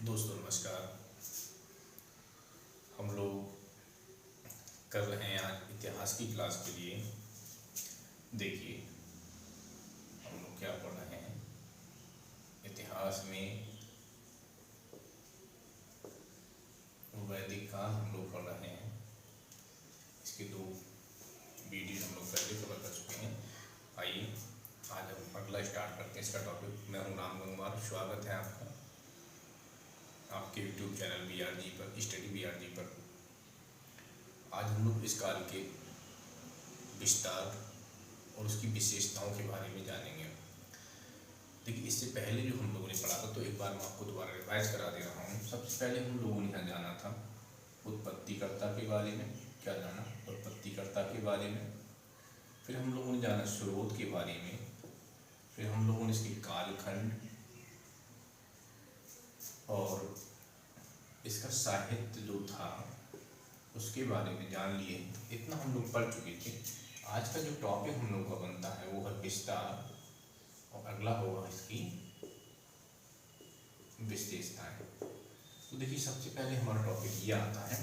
दोस्तों नमस्कार। हम लोग कर रहे हैं आज इतिहास की क्लास के लिए। देखिए हम लोग क्या पढ़ रहे हैं इतिहास में। वैदिक काल हम लोग पढ़ रहे हैं। इसके दो वीडियो हम लोग पहले कवर कर चुके हैं। आइए आज हम अगला स्टार्ट करते हैं इसका टॉपिक। मैं हूँ राम गंगवार। स्वागत है आपका आपके यूट्यूब चैनल BRG पर, स्टडी BRG पर। आज हम लोग इस काल के विस्तार और उसकी विशेषताओं के बारे में जानेंगे। देखिए इससे पहले जो हम लोगों ने पढ़ा था, तो एक बार मैं आपको दोबारा रिवाइज करा दे रहा हूँ। सबसे पहले हम लोगों ने यहाँ जाना था उत्पत्तिकर्ता के बारे में। क्या जाना? उत्पत्तिकर्ता के बारे में। फिर हम लोगों ने जाना स्रोत के बारे में। फिर हम लोगों ने इसके कालखंड और इसका साहित्य जो था उसके बारे में जान लिए। इतना हम लोग पढ़ चुके थे। आज का जो टॉपिक हम लोग का बनता है वो है विस्तार, और अगला होगा इसकी विशेषताएं। तो देखिए सबसे पहले हमारा टॉपिक ये आता है।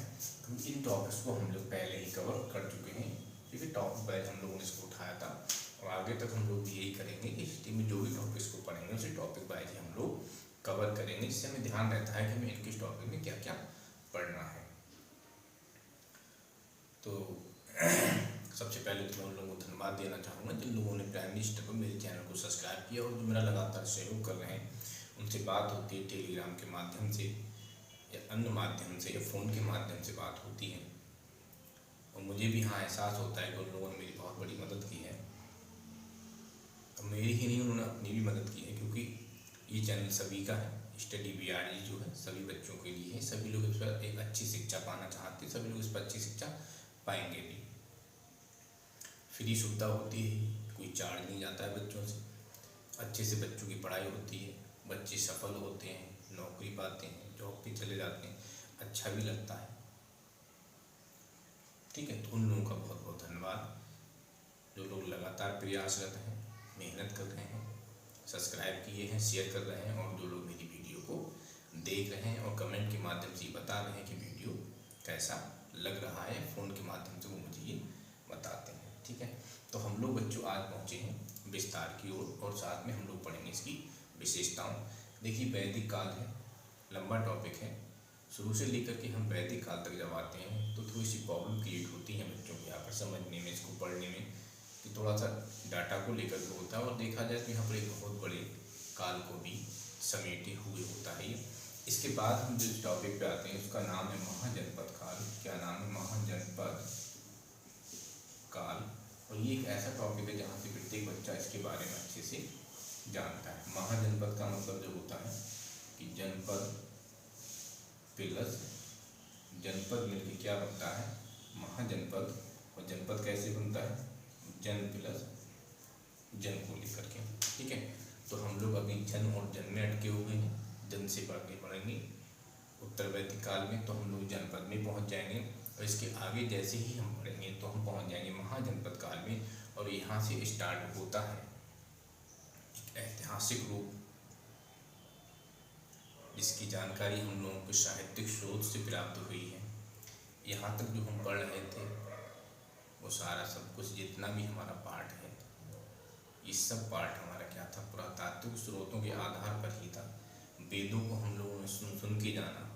इन टॉपिक्स को हम लोग पहले ही कवर कर चुके हैं। ठीक है, टॉपिक वाइज हम लोगों ने इसको उठाया था और आगे तक हम लोग यही करेंगे कि हिस्ट्री में जो भी टॉपिक्स को पढ़ेंगे उसे टॉपिक वाइज ही हम लोग कवर करेंगे। इससे हमें ध्यान रहता है कि हमें इनके टॉपिक में क्या क्या पढ़ना है। तो सबसे पहले तो मैं उन लोगों को धन्यवाद देना चाहूँगा जिन लोगों ने प्राइमरी स्टेप पर मेरे चैनल को सब्सक्राइब किया और जो मेरा लगातार सहयोग कर रहे हैं। उनसे बात होती है टेलीग्राम के माध्यम से या अन्य माध्यम से या फ़ोन के माध्यम से बात होती है, और मुझे भी हाँ एहसास होता है कि उन लोगों ने मेरी बहुत बड़ी मदद की है। अब मेरी ही नहीं, उन्होंने अपनी भी मदद की है, क्योंकि ये चैनल सभी का है। स्टडी BRG जो है सभी बच्चों के लिए है। सभी लोग इस पर एक अच्छी शिक्षा पाना चाहते हैं, सभी लोग इस पर अच्छी शिक्षा पाएंगे भी। फ्री सुविधा होती है, कोई चार्ज नहीं जाता है बच्चों से। अच्छे से बच्चों की पढ़ाई होती है, बच्चे सफल होते हैं, नौकरी पाते हैं, जॉब पे चले जाते हैं, अच्छा भी लगता है। ठीक है, तो उन लोगों का बहुत बहुत धन्यवाद जो लोग लगातार प्रयासरत हैं, मेहनत कर रहे हैं, सब्सक्राइब किए हैं, शेयर कर रहे हैं, और जो लोग मेरी वीडियो को देख रहे हैं और कमेंट के माध्यम से बता रहे हैं कि वीडियो कैसा लग रहा है। फ़ोन के माध्यम से वो मुझे ये बताते हैं। ठीक है, तो हम लोग बच्चों आज पहुँचे हैं विस्तार की ओर, और साथ में हम लोग पढ़ेंगे इसकी विशेषताओं। देखिए वैदिक काल है, लंबा टॉपिक है। शुरू से लेकर के हम वैदिक काल तक जब आते हैं तो थोड़ी सी प्रॉब्लम क्रिएट होती है बच्चों को यहाँ पर समझने में, इसको पढ़ने में, कि थोड़ा सा डाटा को लेकर के होता है। और देखा जाए तो यहाँ पर एक बहुत बड़े काल को भी समेटे हुए होता है ये। इसके बाद हम जिस टॉपिक पे आते हैं उसका नाम है महाजनपद काल। क्या नाम है? महाजनपद काल। और ये एक ऐसा टॉपिक है जहाँ से प्रत्येक बच्चा इसके बारे में अच्छे से जानता है। महाजनपद का मतलब जो होता है कि जनपद प्लस जनपद मिलकर क्या बनता है? महाजनपद। और जनपद कैसे बनता है? जन प्लस जन को लेकर के। ठीक है, तो हम लोग अभी जन और जन में अटके हुए हैं। जन से आगे बढ़ेंगे उत्तर वैदिक काल में तो हम लोग जनपद में पहुंच जाएंगे, और इसके आगे जैसे ही हम बढ़ेंगे तो हम पहुंच जाएंगे महाजनपद काल में। और यहाँ से स्टार्ट होता है ऐतिहासिक रूप, जिसकी जानकारी हम लोगों को साहित्यिक स्रोत से प्राप्त हुई है। यहाँ तक जो हम पढ़ रहे थे वो सारा सब कुछ जितना भी हमारा पाठ है, ये सब पाठ हमारा क्या था? पुरातात्विक स्रोतों के आधार पर ही था। वेदों को हम लोगों ने सुन सुन के जाना,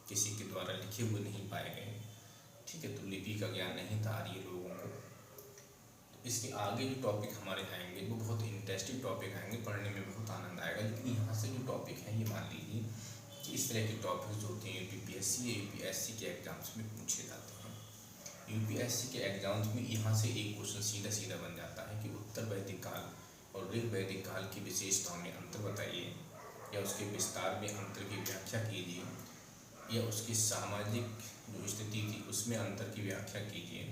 किसी के द्वारा लिखे हुए नहीं पाए गए। ठीक है, तो लिपि का ज्ञान नहीं था आर्य लोगों को। तो इसके आगे जो टॉपिक हमारे आएंगे वो बहुत इंटरेस्टिंग टॉपिक आएंगे, पढ़ने में बहुत आनंद आएगा। लेकिन यहाँ से जो टॉपिक है ये मान लीजिए कि इस तरह के टॉपिक्स होते हैं UPSC या UPSC के एग्जाम्स में पूछे जाते हैं। UPSC के एग्जाम्स में यहाँ से एक क्वेश्चन सीधा सीधा बन जाता है कि उत्तर वैदिक काल और ऋग वैदिक काल की विशेषताओं में अंतर बताइए, या उसके विस्तार में अंतर की व्याख्या कीजिए, या उसकी सामाजिक जो स्थिति थी उसमें अंतर की व्याख्या कीजिए।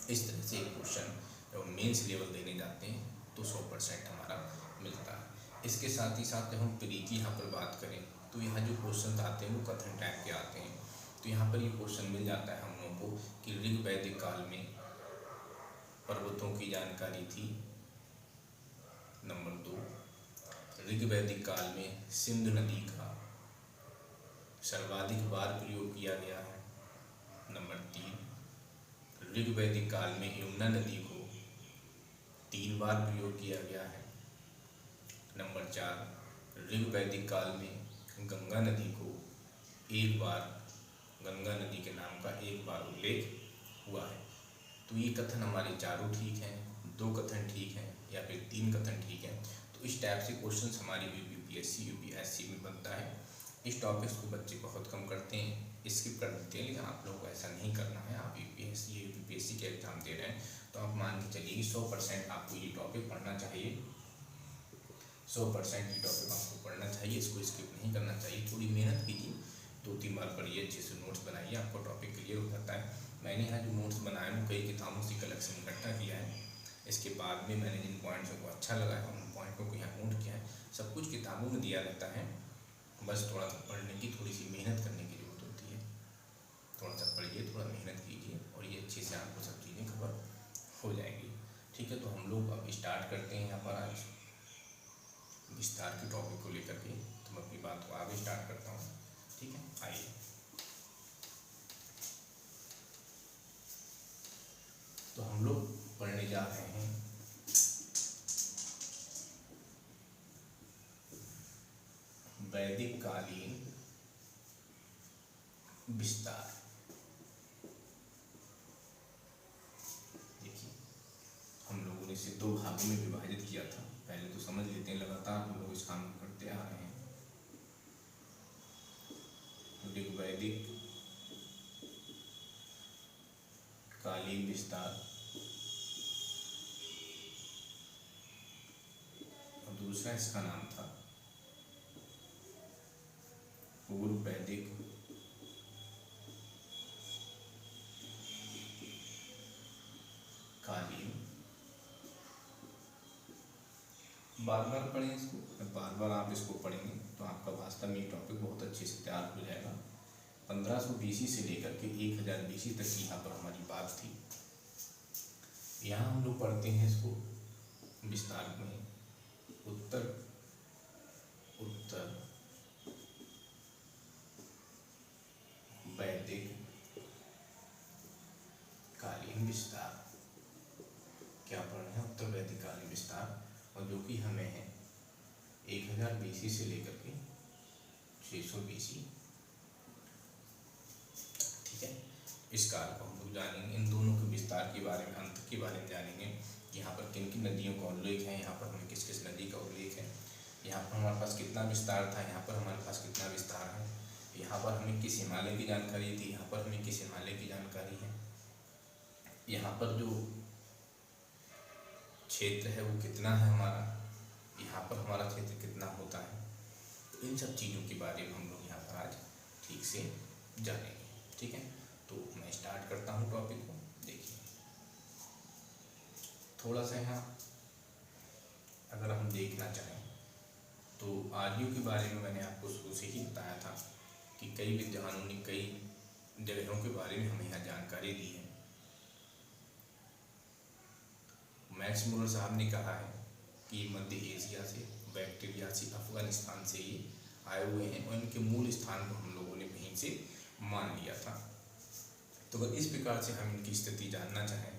इस तरह से एक क्वेश्चन जब मेंस लेवल देने जाते हैं तो 100% हमारा मिलता है। इसके साथ ही साथ जब हम प्री की यहाँ पर बात करें तो यहाँ जो क्वेश्चन आते हैं वो कथन टाइप के आते हैं। तो यहाँ पर ये क्वेश्चन मिल जाता है हम लोगों को कि ऋग वैदिक काल में पर्वतों की जानकारी थी। नंबर 2, ऋग वैदिक काल में सिंधु नदी का सर्वाधिक बार प्रयोग किया गया है। नंबर 3, ऋग्वैदिक काल में यमुना नदी को 3 बार प्रयोग किया गया है। नंबर 4, ऋग्वैदिक काल में गंगा नदी को 1 बार, गंगा नदी के नाम का 1 बार उल्लेख हुआ है। तो ये कथन हमारे चारों ठीक हैं, 2 कथन ठीक हैं या फिर 3 कथन ठीक हैं। तो इस टाइप से क्वेश्चंस हमारी यूपीएससी यूपीएससी में बनता है। इस टॉपिक्स को बच्चे बहुत कम करते हैं, स्किप कर देते हैं, लेकिन आप लोगों को ऐसा नहीं करना है। आप यूपीएससी के एग्जाम दे रहे हैं तो आप मान के चलिए 100% आपको ये टॉपिक पढ़ना चाहिए। 100% ये टॉपिक आपको पढ़ना चाहिए, इसको स्किप नहीं करना चाहिए। थोड़ी मेहनत कीजिए, 2-3 बार पढ़िए, अच्छे से नोट्स बनाइए, आपको टॉपिक क्लियर हो जाता है। मैंने यहाँ जो नोट्स बनाए हैं कई किताबों से कलेक्शन इकट्ठा किया है। इसके बाद में मैंने जिन पॉइंट्स को अच्छा लगा है उन पॉइंटों को यहाँ नोट किया है। सब कुछ किताबों में दिया रहता है, बस थोड़ा सा पढ़ने की, थोड़ी सी मेहनत करने की ज़रूरत होती है। थोड़ा सा पढ़िए, थोड़ा मेहनत कीजिए और ये अच्छे से आपको सब चीज़ें कवर हो जाएंगी। ठीक है, तो हम लोग अब स्टार्ट करते हैं यहाँ पर आज विस्तार के टॉपिक को लेकर के। तो मैं अपनी बात को आगे स्टार्ट करता हूँ। ठीक है, आइए। तो हम लोग पढ़ने जा रहे हैं वैदिक कालीन विस्तार। देखिए, हम लोगों ने इसे 2 भागों में विभाजित किया था। पहले तो समझ लेते हैं, लगातार हम लोग इस काम को करते आ रहे हैं। ऋग्वैदिक कालीन विस्तार और दूसरा इसका नाम था पूर्व वैदिक कालीन। बार बार पढ़ें इसको, बार बार आप इसको पढ़ेंगे तो आपका वास्तव में ये टॉपिक बहुत अच्छे से तैयार हो जाएगा। 1500 BC से लेकर के 1000 BC तक की यहाँ पर हमारी बात थी। यहाँ हम लोग पढ़ते हैं इसको विस्तार में उत्तर वैदिक कालीन विस्तार। क्या पढ़ रहे हैं? उत्तर वैदिक कालीन विस्तार, और जो कि हमें है 1000 BC से लेकर के 600 BC। ठीक है, इस काल को हम लोग जानेंगे। इन दोनों के विस्तार के बारे में, अंत के बारे में जानेंगे। यहाँ पर किन किन नदियों का उल्लेख है, यहाँ पर हमें किस किस नदी का उल्लेख है, यहाँ पर हमारे पास कितना विस्तार था, यहाँ पर हमारे पास कितना विस्तार है, यहाँ पर हमें किस हिमालय की जानकारी थी, यहाँ पर हमें किस हिमालय की जानकारी है, यहाँ पर जो क्षेत्र है वो कितना है हमारा, यहाँ पर हमारा क्षेत्र कितना होता है। तो इन सब चीज़ों के बारे में हम लोग यहाँ पर आज ठीक से जानेंगे। ठीक है, तो मैं स्टार्ट करता हूँ टॉपिक को। देखिए, थोड़ा सा यहाँ अगर हम देखना चाहें तो आर्यों के बारे में मैंने आपको शुरू से ही बताया था कि कई विद्वानों ने कई जगहों के बारे में हमें यहाँ जानकारी दी है। मैक्स मुलर साहब ने कहा है कि मध्य एशिया से, बैक्टीरिया से, अफगानिस्तान से ये आए हुए हैं और इनके मूल स्थान को हम लोगों ने वहीं से मान लिया था। तो अगर इस प्रकार से हम इनकी स्थिति जानना चाहें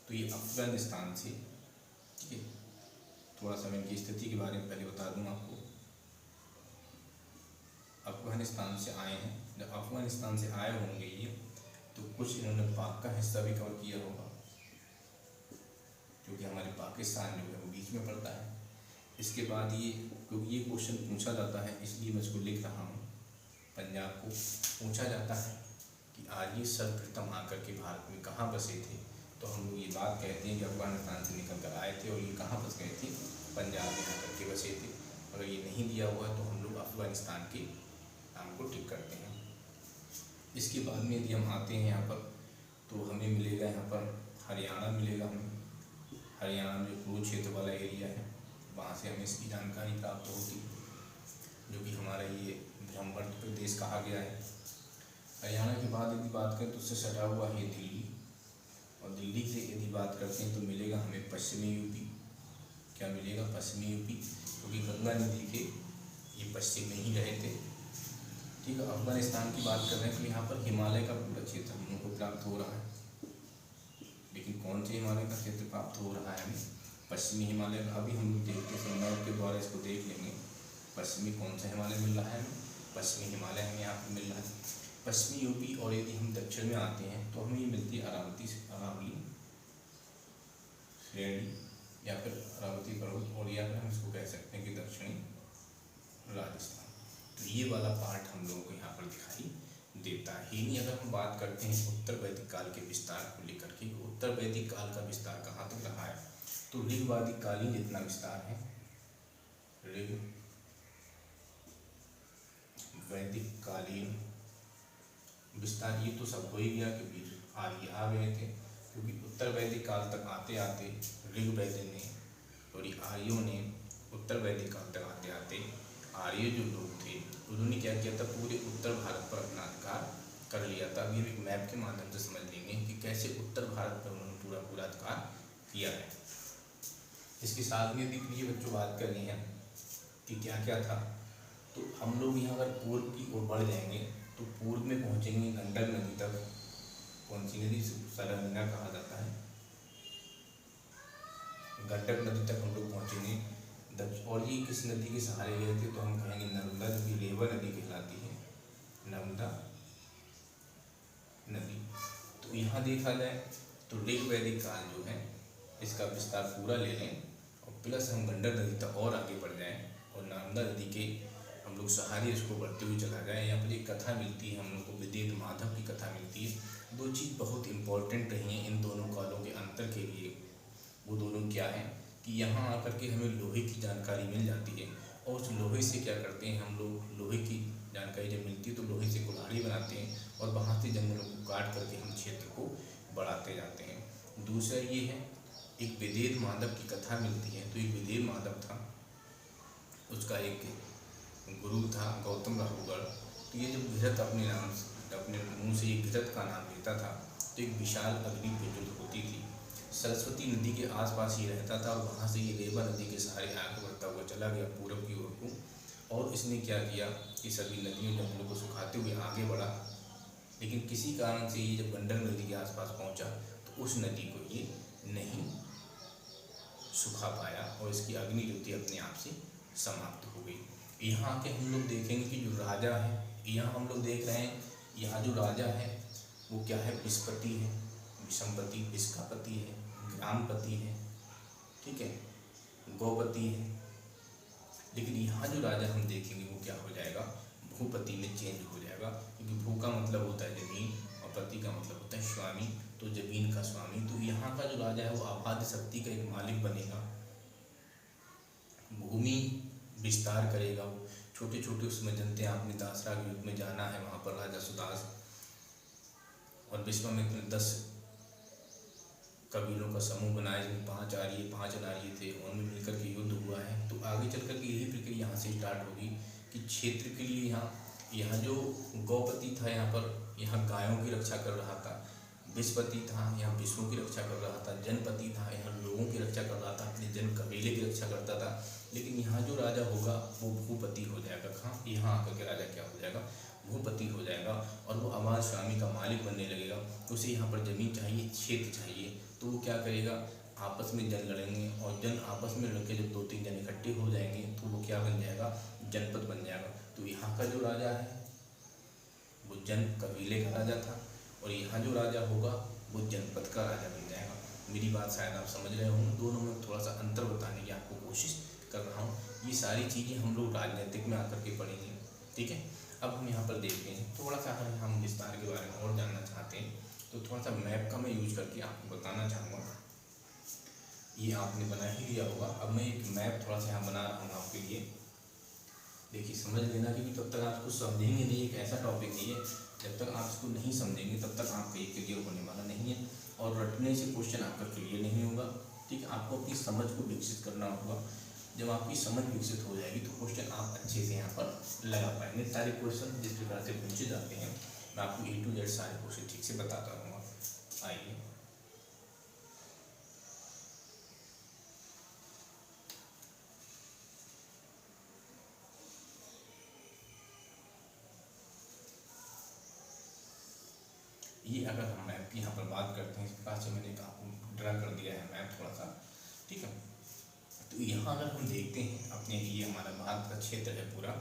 तो ये अफगानिस्तान से, ठीक है, थोड़ा सा मैं इनकी स्थिति के बारे में पहले बता दूं आपको। अफगानिस्तान से आए हैं। जब अफगानिस्तान से आए होंगे ये, तो कुछ इन्होंने पाक का हिस्सा भी कवर किया होगा, क्योंकि हमारे पाकिस्तान जो है वो बीच में पड़ता है। इसके बाद ये, क्योंकि ये क्वेश्चन पूछा जाता है इसलिए मैं इसको लिख रहा हूँ, पंजाब को पूछा जाता है कि आर्य सर्वप्रथम आकर के भारत में कहाँ बसे थे। तो हम लोग ये बात कहते हैं कि अफगानिस्तान से निकल कर आए थे और ये कहाँ बस गए थे, पंजाब में आकर के बसे थे। अगर ये नहीं दिया हुआ है तो हम लोग अफगानिस्तान के नाम को टिक करते हैं। इसके बाद में यदि हम आते हैं यहाँ पर तो हमें मिलेगा यहाँ पर हरियाणा मिलेगा। हमें हरियाणा में जो कुरुक्षेत्र वाला एरिया है वहाँ से हमें इसकी जानकारी प्राप्त होगी, जो कि हमारा ये ब्रह्मवर्त प्रदेश कहा गया है। हरियाणा के बाद यदि बात करें तो उससे सटा हुआ है दिल्ली, और दिल्ली से यदि बात करते हैं तो मिलेगा हमें पश्चिमी यूपी। क्या मिलेगा? पश्चिमी यूपी, क्योंकि गंगा नदी के ये पश्चिम में ही रहे थे। ठीक है, अफगानिस्तान की बात कर रहे हैं तो यहाँ पर हिमालय का पूरा क्षेत्र हम लोग को प्राप्त हो रहा है। लेकिन कौन से हिमालय का क्षेत्र प्राप्त हो रहा है हमें? पश्चिमी हिमालय का। अभी हम देखते हैं मैप के द्वारा इसको देख लेंगे। पश्चिमी कौन सा हिमालय मिल रहा है हमें? पश्चिमी हिमालय हमें यहाँ पर मिल रहा है। पश्चिमी यूपी, और यदि हम दक्षिण में आते हैं तो हमें ये मिलती है अरावली श्रेणी या फिर अरावती पर्वत, और या फिर हम इसको कह सकते हैं कि दक्षिणी राजस्थान। तो ये वाला पार्ट हम लोगों को यहाँ पर दिखाई देता है ही नहीं। अगर हम बात करते हैं उत्तर वैदिक काल के विस्तार को लेकर के, उत्तर वैदिक काल का विस्तार कहाँ तक रहा है? तो ऋग्वैदिक कालीन जितना विस्तार है, ऋग वैदिक कालीन विस्तार ये तो सब हो ही गया क्योंकि आर्य आ गए थे। क्योंकि उत्तर वैदिक काल तक आते आते ऋग्वेद ने और आर्यों ने, उत्तर वैदिक काल तक आते आते आर्य जो लोग थे उन्होंने क्या किया था, पूरे उत्तर भारत पर अपना अधिकार कर लिया था। अभी हम एक मैप के माध्यम से समझ लेंगे कि कैसे उत्तर भारत पर उन्होंने पूरा अधिकार किया है। इसके साथ में देखिए बच्चों बात करनी है कि क्या क्या था। तो हम लोग यहाँ अगर पूर्व की ओर बढ़ जाएंगे तो पूर्व में पहुँचेंगे गंडक नदी तक। कौन सी नदी? सरंगा कहा जाता है। गंडक नदी तक हम लोग पहुँचेंगे। और ये किस नदी के सहारे गए थे? तो हम कहेंगे नर्मदा, जो कि रेवा नदी कहलाती है, नर्मदा नदी। तो यहाँ देखा जाए तो ऋग्वैदिक काल जो है इसका विस्तार पूरा ले लें और प्लस हम गंडक नदी तक और आगे बढ़ जाएं और नर्मदा नदी के हम लोग सहारे इसको बढ़ते हुए चला जाए। यहाँ पर एक कथा मिलती है हम लोग को, विदेत माधव की कथा मिलती है। दो चीज़ बहुत इंपॉर्टेंट रही हैं इन दोनों कालों के अंतर के लिए। वो दोनों क्या है कि यहाँ आकर के हमें लोहे की जानकारी मिल जाती है और उस लोहे से क्या करते हैं हम लोग, लोहे की जानकारी जब मिलती है तो लोहे से कुल्हाड़ी बनाते हैं और वहाँ से जंगलों को काट करके हम क्षेत्र को बढ़ाते जाते हैं। दूसरा ये है, एक विदेत माधव की कथा मिलती है। तो एक विदेत माधव था, उसका एक गुरु था गौतम राहुगढ़। तो ये जब घृत अपने मुँह से एक घृत का नाम लेता था तो एक विशाल अग्नि प्रज्वलित होती थी। सरस्वती नदी के आसपास ही रहता था और वहाँ से ये रेवा नदी के सहारे आगे बढ़ता हुआ चला गया पूरब की ओर को। और इसने क्या किया कि सभी नदियों जंगलों को सुखाते हुए आगे बढ़ा। लेकिन किसी कारण से ये जब गंडक नदी के आसपास पहुँचा तो उस नदी को ये नहीं सुखा पाया और इसकी अग्नि जो थी अपने आप से समाप्त हो गई। यहाँ आके हम लोग देखेंगे कि जो राजा है, यहाँ हम लोग देख रहे हैं, यहाँ जो राजा है वो क्या है? विस्पति है, विषमपति, विस्कापति है, ग्रामपति है, ठीक है, गौपति है। लेकिन यहाँ जो राजा हम देखेंगे वो क्या हो जाएगा? भूपति में चेंज हो जाएगा। क्योंकि भू का मतलब होता है जमीन और पति का मतलब होता है स्वामी, तो जमीन का स्वामी। तो यहाँ का जो राजा है वो आबाद शक्ति का एक मालिक बनेगा, भूमि विस्तार करेगा। वो छोटे छोटे उसमें जनते, आपने दासराग युग में जाना है, वहाँ पर राजा सुदास और विश्वामित्र 10 कबीलों का समूह बनाया जिसमें 5 आर्य 5 अनार्य थे, उनमें मिलकर के युद्ध हुआ है। तो आगे चल कर के यही प्रक्रिया यहाँ से स्टार्ट होगी कि क्षेत्र के लिए यहाँ जो गौपति था यहाँ गायों की रक्षा कर रहा था, विश्वपति था यहाँ विश्वों की रक्षा कर रहा था, जनपति था यहाँ लोगों की रक्षा कर रहा था, अपने जन कबीले की रक्षा करता था। लेकिन यहाँ जो राजा होगा वो भूपति हो जाएगा। कहाँ? यहाँ आकर के राजा क्या हो जाएगा? भूपति हो जाएगा और वो आबाद स्वामी का मालिक बनने लगेगा। उसे यहाँ पर ज़मीन चाहिए, क्षेत्र चाहिए, तो वो क्या करेगा? आपस में जन लड़ेंगे और जन आपस में लड़के जब 2-3 जन इकट्ठे हो जाएंगे तो वो क्या बन जाएगा? जनपद बन जाएगा। तो यहाँ का जो राजा है वो जन कबीले का राजा था और यहाँ जो राजा होगा वो जनपद का राजा बन जाएगा। मेरी बात शायद आप समझ रहे होंगे। दोनों में थोड़ा सा अंतर बताने की आपको कोशिश कर रहा हूँ। ये सारी चीज़ें हम लोग राजनीतिक में आकर के पढ़ेंगे, ठीक है। अब हम यहाँ पर देखते हैं थोड़ा सा, अगर हम विस्तार के बारे में और जानना चाहते हैं तो थोड़ा सा मैप का मैं यूज करके आपको बताना चाहूँगा। ये आपने बना ही लिया होगा। अब मैं एक मैप थोड़ा सा यहाँ बना रहा हूँ आपके लिए, देखिए समझ लेना, क्योंकि तब तक आप कुछ समझेंगे नहीं। एक ऐसा टॉपिक नहीं है जब तक आप इसको नहीं समझेंगे तब तक आपका ये क्लियर होने वाला नहीं है और रटने से क्वेश्चन आपका क्लियर नहीं होगा, ठीक है। आपको अपनी समझ को विकसित करना होगा। जब आपकी समझ विकसित हो जाएगी तो क्वेश्चन आप अच्छे से यहाँ पर लगा पाएंगे। सारे क्वेश्चन जिस प्रकार से पूछे जाते हैं मैं आपको A to Z सारे क्वेश्चन ठीक से बताता रहूँगा। आइए ये अगर हम मैप की यहाँ पर बात करते हैं, इस प्रकार से मैंने आपको ड्रा कर दिया है मैप थोड़ा सा, ठीक है। तो यहाँ अगर हम देखते हैं अपने, ये हमारा भारत का क्षेत्र है पूरा,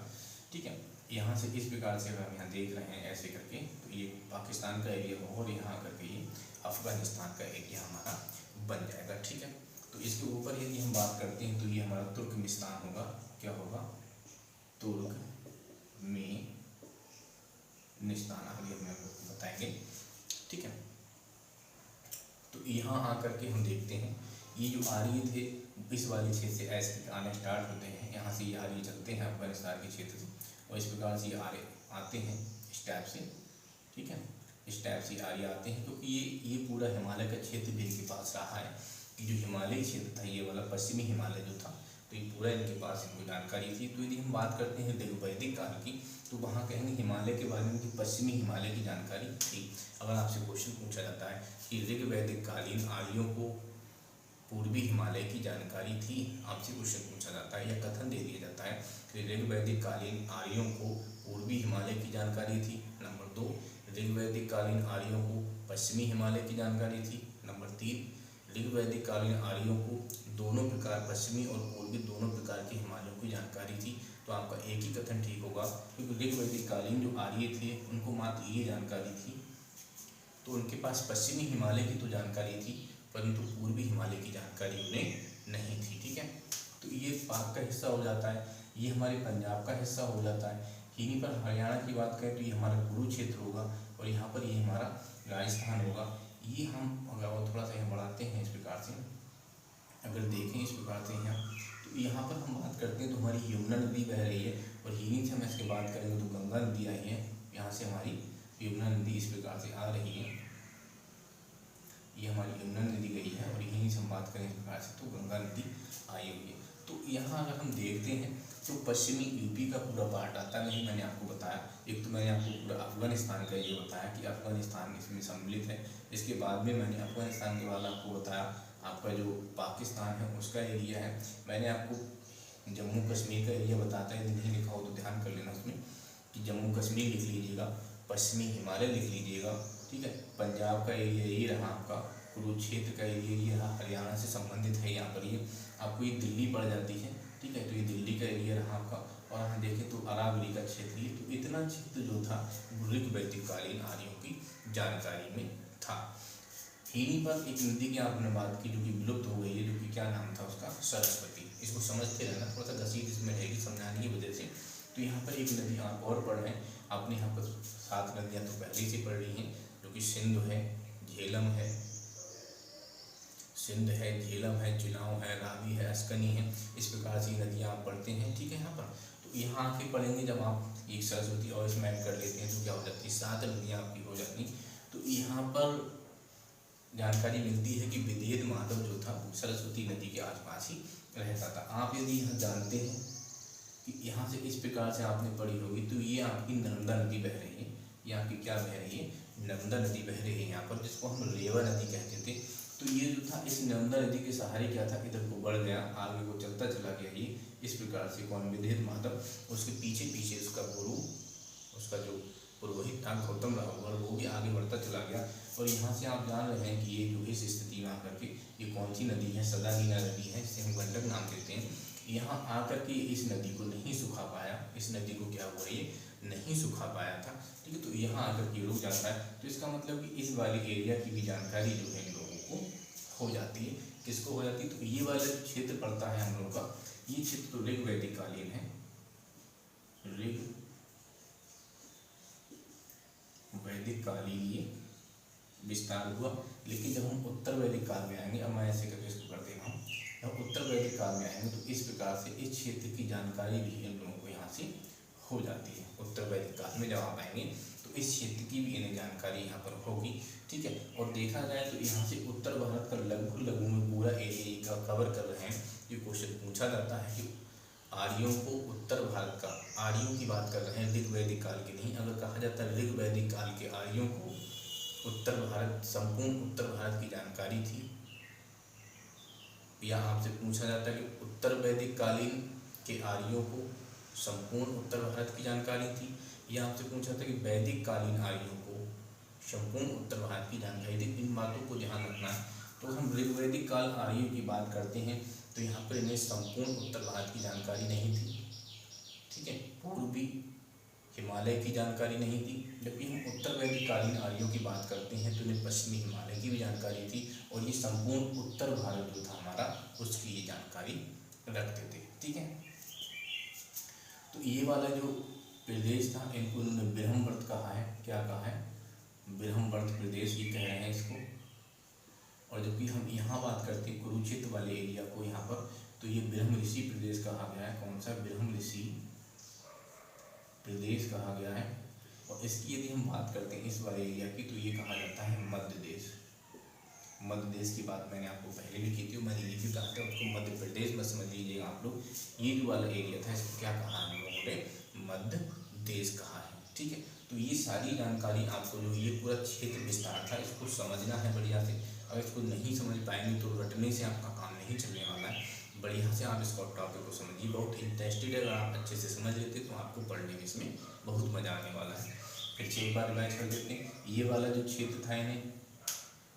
ठीक है। यहाँ से इस प्रकार से अगर हम यहाँ देख रहे हैं ऐसे करके, तो ये पाकिस्तान का एरिया होगा और यहाँ करके ये अफगानिस्तान का एरिया हमारा बन जाएगा, ठीक है। तो इसके ऊपर यदि हम बात करते हैं तो ये हमारा तुर्कमिस्तान होगा, क्या होगा, तुर्कमेनिस्तान, आगे हम आपको बताएंगे, ठीक है। तो यहाँ आकर के हम देखते हैं ये जो आर्य थे इस वाले क्षेत्र से ऐसे आने स्टार्ट होते हैं, यहाँ से ये आर्य चलते हैं अफगानिस्तान के क्षेत्र से, और इस प्रकार से ये आर्य आते हैं इस टाइप से, ठीक है। इस टाइप से आर्य आते हैं क्योंकि ये पूरा हिमालय का क्षेत्र भी इनके पास रहा है, कि जो हिमालयी क्षेत्र था ये वाला पश्चिमी हिमालय जो था, तो ये पूरा इनके पास इनको जानकारी थी। तो यदि हम बात करते हैं वैदिक काल की, तो वहाँ कहेंगे हिमालय के बारे में कि पश्चिमी हिमालय की जानकारी थी। अगर आपसे क्वेश्चन पूछा जाता है कि ऋग वैदिक कालीन आर्यों को पूर्वी हिमालय की जानकारी थी, आपसे क्वेश्चन पूछा जाता है या कथन दे दिया जाता है कि ऋग वैदिक कालीन आर्यों को पूर्वी हिमालय की जानकारी थी। नंबर 2, ऋग वैदिक कालीन आर्यों को पश्चिमी हिमालय की जानकारी थी। नंबर 3, ऋग वैदिक कालीन आर्यों को दोनों प्रकार पश्चिमी और पूर्वी दोनों प्रकार के हिमालयों की जानकारी थी। तो आपका एक ही कथन ठीक होगा, क्योंकि ऋग वैदिक कालीन जो आर्य थे उनको मात्र ये जानकारी थी, तो उनके पास पश्चिमी हिमालय की तो जानकारी थी परंतु पूर्वी हिमालय की जानकारी उन्हें नहीं थी, ठीक है। तो ये पाक का हिस्सा हो जाता है, ये हमारे पंजाब का हिस्सा हो जाता है। यहीं पर हरियाणा की बात करें तो ये हमारा कुरुक्षेत्र होगा, और यहाँ पर ये हमारा राजस्थान होगा। ये हम अगर थोड़ा सा यहाँ बढ़ाते हैं इस प्रकार से, अगर देखें इस प्रकार से यहाँ, तो यहाँ पर हम बात करते हैं तो हमारी यमुना नदी बह रही है, और यहीं से हम इसके बात करेंगे तो गंगा नदी आई है, यहाँ से हमारी यमुना नदी इस प्रकार से आ रही है, ये हमारी यमुना नदी गई है, और यहीं से हम बात करें इस प्रकार से तो गंगा नदी आई हुई है। तो यहाँ अगर हम देखते हैं तो पश्चिमी यूपी का पूरा पार्ट आता है, मैंने आपको बताया। एक तो मैंने आपको पूरा अफगानिस्तान का ये बताया कि अफगानिस्तान इसमें सम्मिलित है। इसके बाद में मैंने अफगानिस्तान के बाद आपको बताया आपका जो पाकिस्तान है उसका एरिया है। मैंने आपको जम्मू कश्मीर का एरिया बताता है, नहीं लिखा हो तो ध्यान कर लेना उसमें कि जम्मू कश्मीर लिख लीजिएगा, पश्चिमी हिमालय लिख लीजिएगा, ठीक है। पंजाब का एरिया ये रहा आपका, कुरुक्षेत्र का एरिया ये रहा, हरियाणा से संबंधित है यहाँ पर, ये आपको ये दिल्ली पड़ जाती है, ठीक है। तो ये दिल्ली का एरिया रहा आपका, और हम देखें तो अरावली का क्षेत्र, ये तो इतना क्षेत्र जो था ऋग वैदिक कालीन आर्यों की जानकारी में था। यहीं पर एक नदी की आपने बात की जो कि विलुप्त हो गई है, जो कि क्या नाम था उसका, सरस्वती। इसको समझते रहना, थोड़ा सा घसीट इसमें रहेगी समझाने की वजह से। तो यहाँ पर एक नदी आप और पढ़ रहे हैं, आपने यहाँ पर 7 नदियाँ तो पहले से पढ़ रही हैं, जो कि सिंधु है, झेलम है, सिंध है, झेलम है, चुनाव है, रावी है, अस्कनी है, इस प्रकार से नदियाँ आप पढ़ते हैं, ठीक है। यहाँ पर तो यहाँ आके पढ़ेंगे जब आप एक सरस्वती और इसमें ऐड कर लेते हैं तो क्या हो जाती है, 7 नदियाँ आपकी हो जाती। तो यहाँ पर जानकारी मिलती है कि विदेह माधव जो था सरस्वती नदी के आसपास ही रहता था। आप यदि यहाँ जानते हैं कि यहाँ से इस प्रकार से आपने पढ़ी होगी, तो ये आपकी नर्मदा नदी बह रही है, ये आपकी क्या बह रही है, नर्मदा नदी बह रही है यहाँ पर, जिसको हम रेवा नदी कहते थे। तो ये जो था इस नर्मदा नदी के सहारे क्या था, इधर को बढ़ गया, आगे को चलता चला गया ये इस प्रकार से। कौन, विदेह माधव, उसके पीछे पीछे उसका गुरु, उसका जो पुरोहित था गौतम राहुल, वो भी आगे बढ़ता चला गया। और यहाँ से आप जान रहे हैं कि ये जो इस स्थिति में आकर के ये कौन सी नदी है, सदानीला नदी है, इसे हम गंडक नाम देते हैं। यहाँ आकर के इस नदी को नहीं सुखा पाया, इस नदी को क्या हुआ, ये नहीं सुखा पाया था, ठीक है। तो यहाँ आकर के रुक जाता है, तो इसका मतलब कि इस वाले एरिया की भी जानकारी जो है इन लोगों को हो जाती है। किसको हो जाती है, तो ये वाला क्षेत्र पड़ता है हम लोग का, ये क्षेत्र तो ऋग वैदिक कालीन है, ऋग वैदिक कालीन ये विस्तार हुआ। लेकिन जब हम उत्तर वैदिक काल में आएंगे, अब मैं ऐसे करके इसको कर दे रहा हूँ, जब उत्तर वैदिक काल में आएंगे तो इस प्रकार से इस क्षेत्र की जानकारी भी इन लोगों को यहाँ से हो जाती है। उत्तर वैदिक काल में जब आप आएंगे तो इस क्षेत्र की भी इन्हें जानकारी यहाँ पर होगी, ठीक है। और देखा जाए तो यहाँ से उत्तर भारत का लगभग में पूरा एरिया का कवर कर रहे हैं। ये क्वेश्चन पूछा जाता है कि आर्यों को उत्तर भारत का, आर्यों की बात कर रहे हैं, ऋग वैदिक काल की नहीं। अगर कहा जाता है ऋग वैदिक काल के आर्यों को उत्तर भारत, संपूर्ण उत्तर भारत की जानकारी थी, या आपसे पूछा जाता है कि उत्तर वैदिक कालीन के आर्यों को संपूर्ण उत्तर भारत की जानकारी थी, या आपसे पूछा था कि वैदिक कालीन आर्यों को संपूर्ण उत्तर भारत की जानकारी थी। इन बातों को ध्यान रखना है। तो हम ऋग्वैदिक काल आर्यों की बात करते हैं तो यहाँ पर इन्हें संपूर्ण उत्तर भारत की जानकारी नहीं थी, ठीक है, पूर्वी हिमालय की जानकारी नहीं थी। जबकि हम उत्तर वैदिक कालीन आर्यों की बात करते हैं तो इन्हें पश्चिमी हिमालय की भी जानकारी थी और ये संपूर्ण उत्तर भारत जो था हमारा उसकी ये जानकारी रखते थे, ठीक है। तो ये वाला जो प्रदेश था इनको उन्होंने ब्रह्मवर्त कहा है। क्या कहा है? ब्रह्मवर्त प्रदेश ये कह रहे हैं इसको। और जबकि हम यहाँ बात करते हैं कुरुक्षेत्र वाले एरिया को यहाँ पर, तो ये ब्रह्म ऋषि प्रदेश कहा गया है। कौन सा? ब्रह्म ऋषि प्रदेश कहा गया है। और इसकी यदि हम बात करते हैं इस वाले एरिया की तो ये कहा जाता है मध्य देश। मध्य देश की बात मैंने आपको पहले भी की थी, मैंने ये भी कहा था उसको मध्य प्रदेश मत समझ लीजिएगा आप लोग। ये जो वाला एरिया था इसको क्या कहा है हम लोगों ने? मध्य देश कहा है, ठीक है। तो ये सारी जानकारी आपको जो ये पूरा क्षेत्र विस्तार था इसको समझना है बढ़िया से। अगर इसको नहीं समझ पाएंगे तो रटने से आपका काम नहीं चलने वाला है। बढ़िया से आप इसको टॉपिक को समझिए, बहुत इंटरेस्टेड है। अगर आप अच्छे से समझ लेते तो आपको पढ़ने में इसमें बहुत मज़ा आने वाला है। फिर से एक बार रिवाइज कर देते हैं। ये वाला जो क्षेत्र था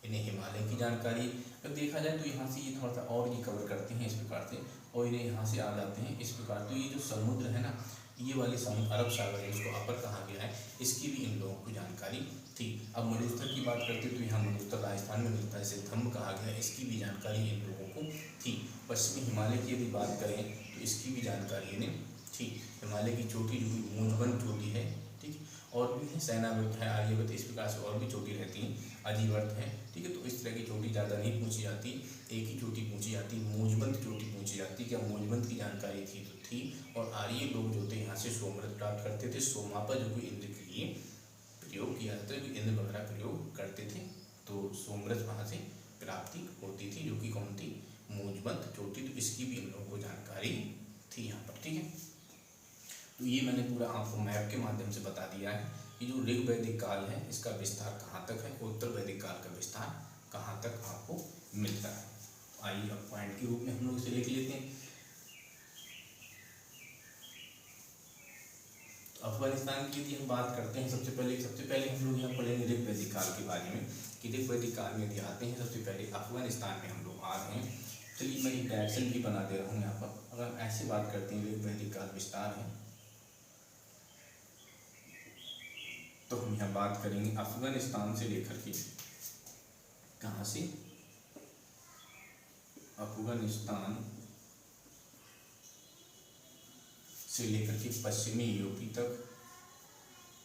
इन्हें हिमालय की जानकारी। अगर देखा जाए तो यहाँ से ये थोड़ा सा और ये कवर करते हैं इस प्रकार से, और इन्हें यहाँ से आ जाते हैं इस प्रकार। तो ये जो समुद्र है ना, ये वाले समुद्र अरब सागर जिसको अपर कहा गया है, इसकी भी इन लोगों को जानकारी थी। अब मरुस्थल की बात करते तो यहाँ मरुस्थल राजस्थान में मिलता है, इसे धम्म कहा गया है, इसकी भी जानकारी इन लोगों को थी। पश्चिमी हिमालय की यदि बात करें तो इसकी भी जानकारी इन्हें थी। हिमालय की चोटी जो कि मूंजबंद चोटी है, ठीक, और भी है सैनाव्रत है, आर्यव्रत, इस प्रकार से और भी चोटी रहती हैं, अजीवर्त है, ठीक है। तो इस तरह की चोटी ज़्यादा नहीं पूछी जाती, एक ही चोटी पूछी जाती, मूंजबंद चोटी पूछी जाती। क्या मूंजबंद की जानकारी थी? तो थी। और आर्य लोग जो थे यहाँ से सोमरथ प्राप्त करते थे। सोमापा जो कि इंद्र के लिए प्रयोग किया जाता है, जो इंद्र वगैरह प्रयोग करते थे, तो सोमरथ वहाँ से प्राप्ति होती थी, जो कि कौन थी? मूंजबंद चोटी। तो इसकी भी इन लोगों को जानकारी थी यहाँ पर, ठीक है। तो ये मैंने पूरा आपको मैप के माध्यम से बता दिया है कि जो ऋग्वैदिक काल है इसका विस्तार कहाँ तक है, उत्तर वैदिक काल का विस्तार कहाँ तक आपको मिलता है। आइए अब पॉइंट के रूप में हम लोग इसे लिख लेते हैं। तो अफगानिस्तान की यदि हम बात करते हैं सबसे पहले हम लोग यहाँ पढ़ेंगे ऋग्वैदिक काल के बारे में कि ऋग्वैदिक काल में यदि आते हैं सबसे पहले अफगानिस्तान में हम लोग आ रहे हैं। चलिए मैं एक डायरेक्शन भी बना दे रहा हूँ यहाँ पर। अगर हम ऐसे बात करते हैं ऋग्वैदिक काल विस्तार है तो हम यहाँ बात करेंगे अफगानिस्तान से लेकर के, कहाँ से? अफगानिस्तान से लेकर के पश्चिमी यूपी तक,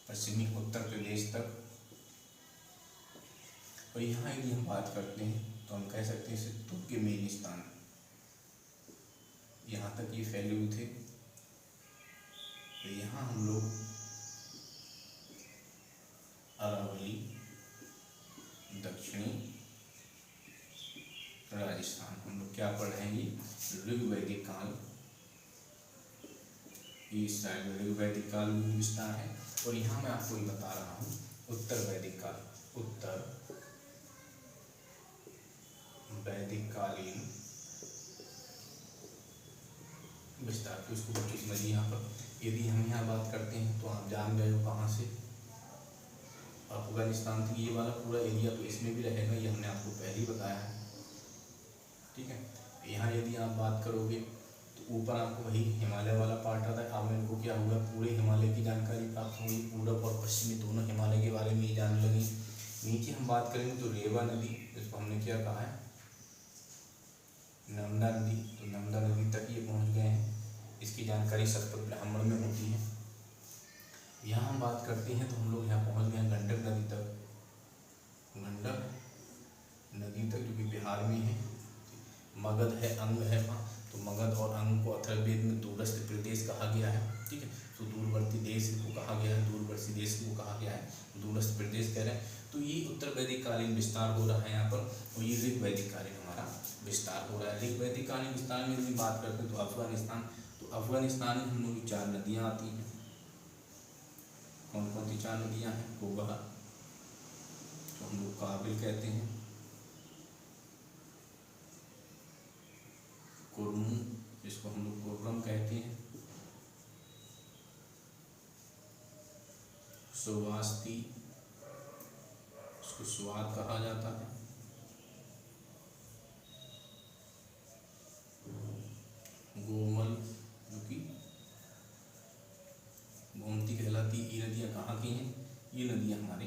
पश्चिमी उत्तर प्रदेश तक। और यहाँ यदि हम बात करते हैं तो हम कह सकते हैं तुर्कमेनिस्तान, यहाँ तक ये फैले हुए थे। तो यहाँ हम लोग अरावली, दक्षिणी राजस्थान, हम लोग क्या पढ़ रहे हैं? ये ऋग्वैदिक काल, ये शायद ऋग्वैदिक काल में विस्तार है। और यहाँ मैं आपको ये बता रहा हूँ उत्तर वैदिक काल, उत्तर वैदिक कालीन विस्तार। तो इसको बच्चों समझिए। यहाँ पर यदि हम यहाँ बात करते हैं तो आप जान गए हो कहाँ से? अफगानिस्तान से। ये वाला पूरा एरिया तो इसमें भी रहेगा, ये हमने आपको पहले ही बताया है, ठीक है। यहाँ यदि आप बात करोगे तो ऊपर आपको वही हिमालय वाला पार्ट आता है। अब मेरे को क्या हुआ, पूरे हिमालय की जानकारी प्राप्त होगी, पूरब और पश्चिमी दोनों हिमालय के बारे में ये जानने लगी। नीचे हम बात करेंगे तो रेवा नदी, जिसको हमने क्या कहा है? नर्मदा नदी। तो नर्मदा नदी तक ये पहुँच गए हैं, इसकी जानकारी शतपथ ब्राह्मण में होती है। यहाँ हम बात करते हैं तो हम लोग यहाँ पहुँच गए गंडक नदी तक, गंडक नदी तक जो कि बिहार में है। मगध है, अंग है वहाँ, तो मगध और अंग को अथर्ववेद में दूरस्थ प्रदेश कहा गया है, ठीक है। तो दूरवर्ती देश को कहा गया है, दूरवर्ती देश को कहा गया है, दूरस्थ प्रदेश कह रहे हैं। तो ये उत्तर वैदिक कालीन विस्तार हो रहा है यहाँ पर, और ये ऋग्वैदिक कालीन हमारा विस्तार हो रहा है। ऋग्वैदिक कालीन विस्तार में यदि बात करते हैं तो अफगानिस्तान, तो अफगानिस्तान में हम लोग 4 नदियाँ आती हैं। कौन कौन सी 4 नदियाँ हैं? कोबा, तो हम लोग काबिल कहते हैं, कुर्मू, जिसको हम लोग कुर्रम कहते हैं, सुवास्ती, इसको स्वाद कहा जाता है। गोमल जो कि गोमती कहलाती। ये नदियाँ कहाँ की हैं? ये नदियाँ हमारे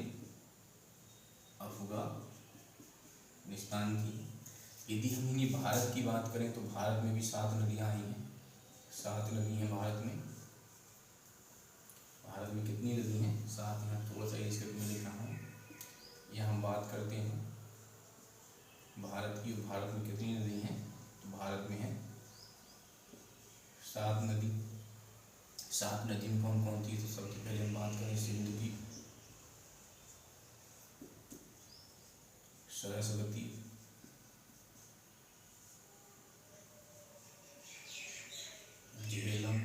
अफगानिस्तान की। यदि हम इन्हीं भारत की बात करें तो भारत में भी 7 नदियाँ आई हैं। 7 नदी हैं भारत में। भारत में कितनी नदी हैं? 7। यहाँ थोड़ा सा इसके में लिख रहा हूँ। यह हम बात करते हैं भारत की। भारत में कितनी नदी हैं? तो भारत में है 7 नदी। 7 नदी में कौन कौन थी? तो सबसे पहले हम बात करें सिंधु की, सरस्वती, झेलम,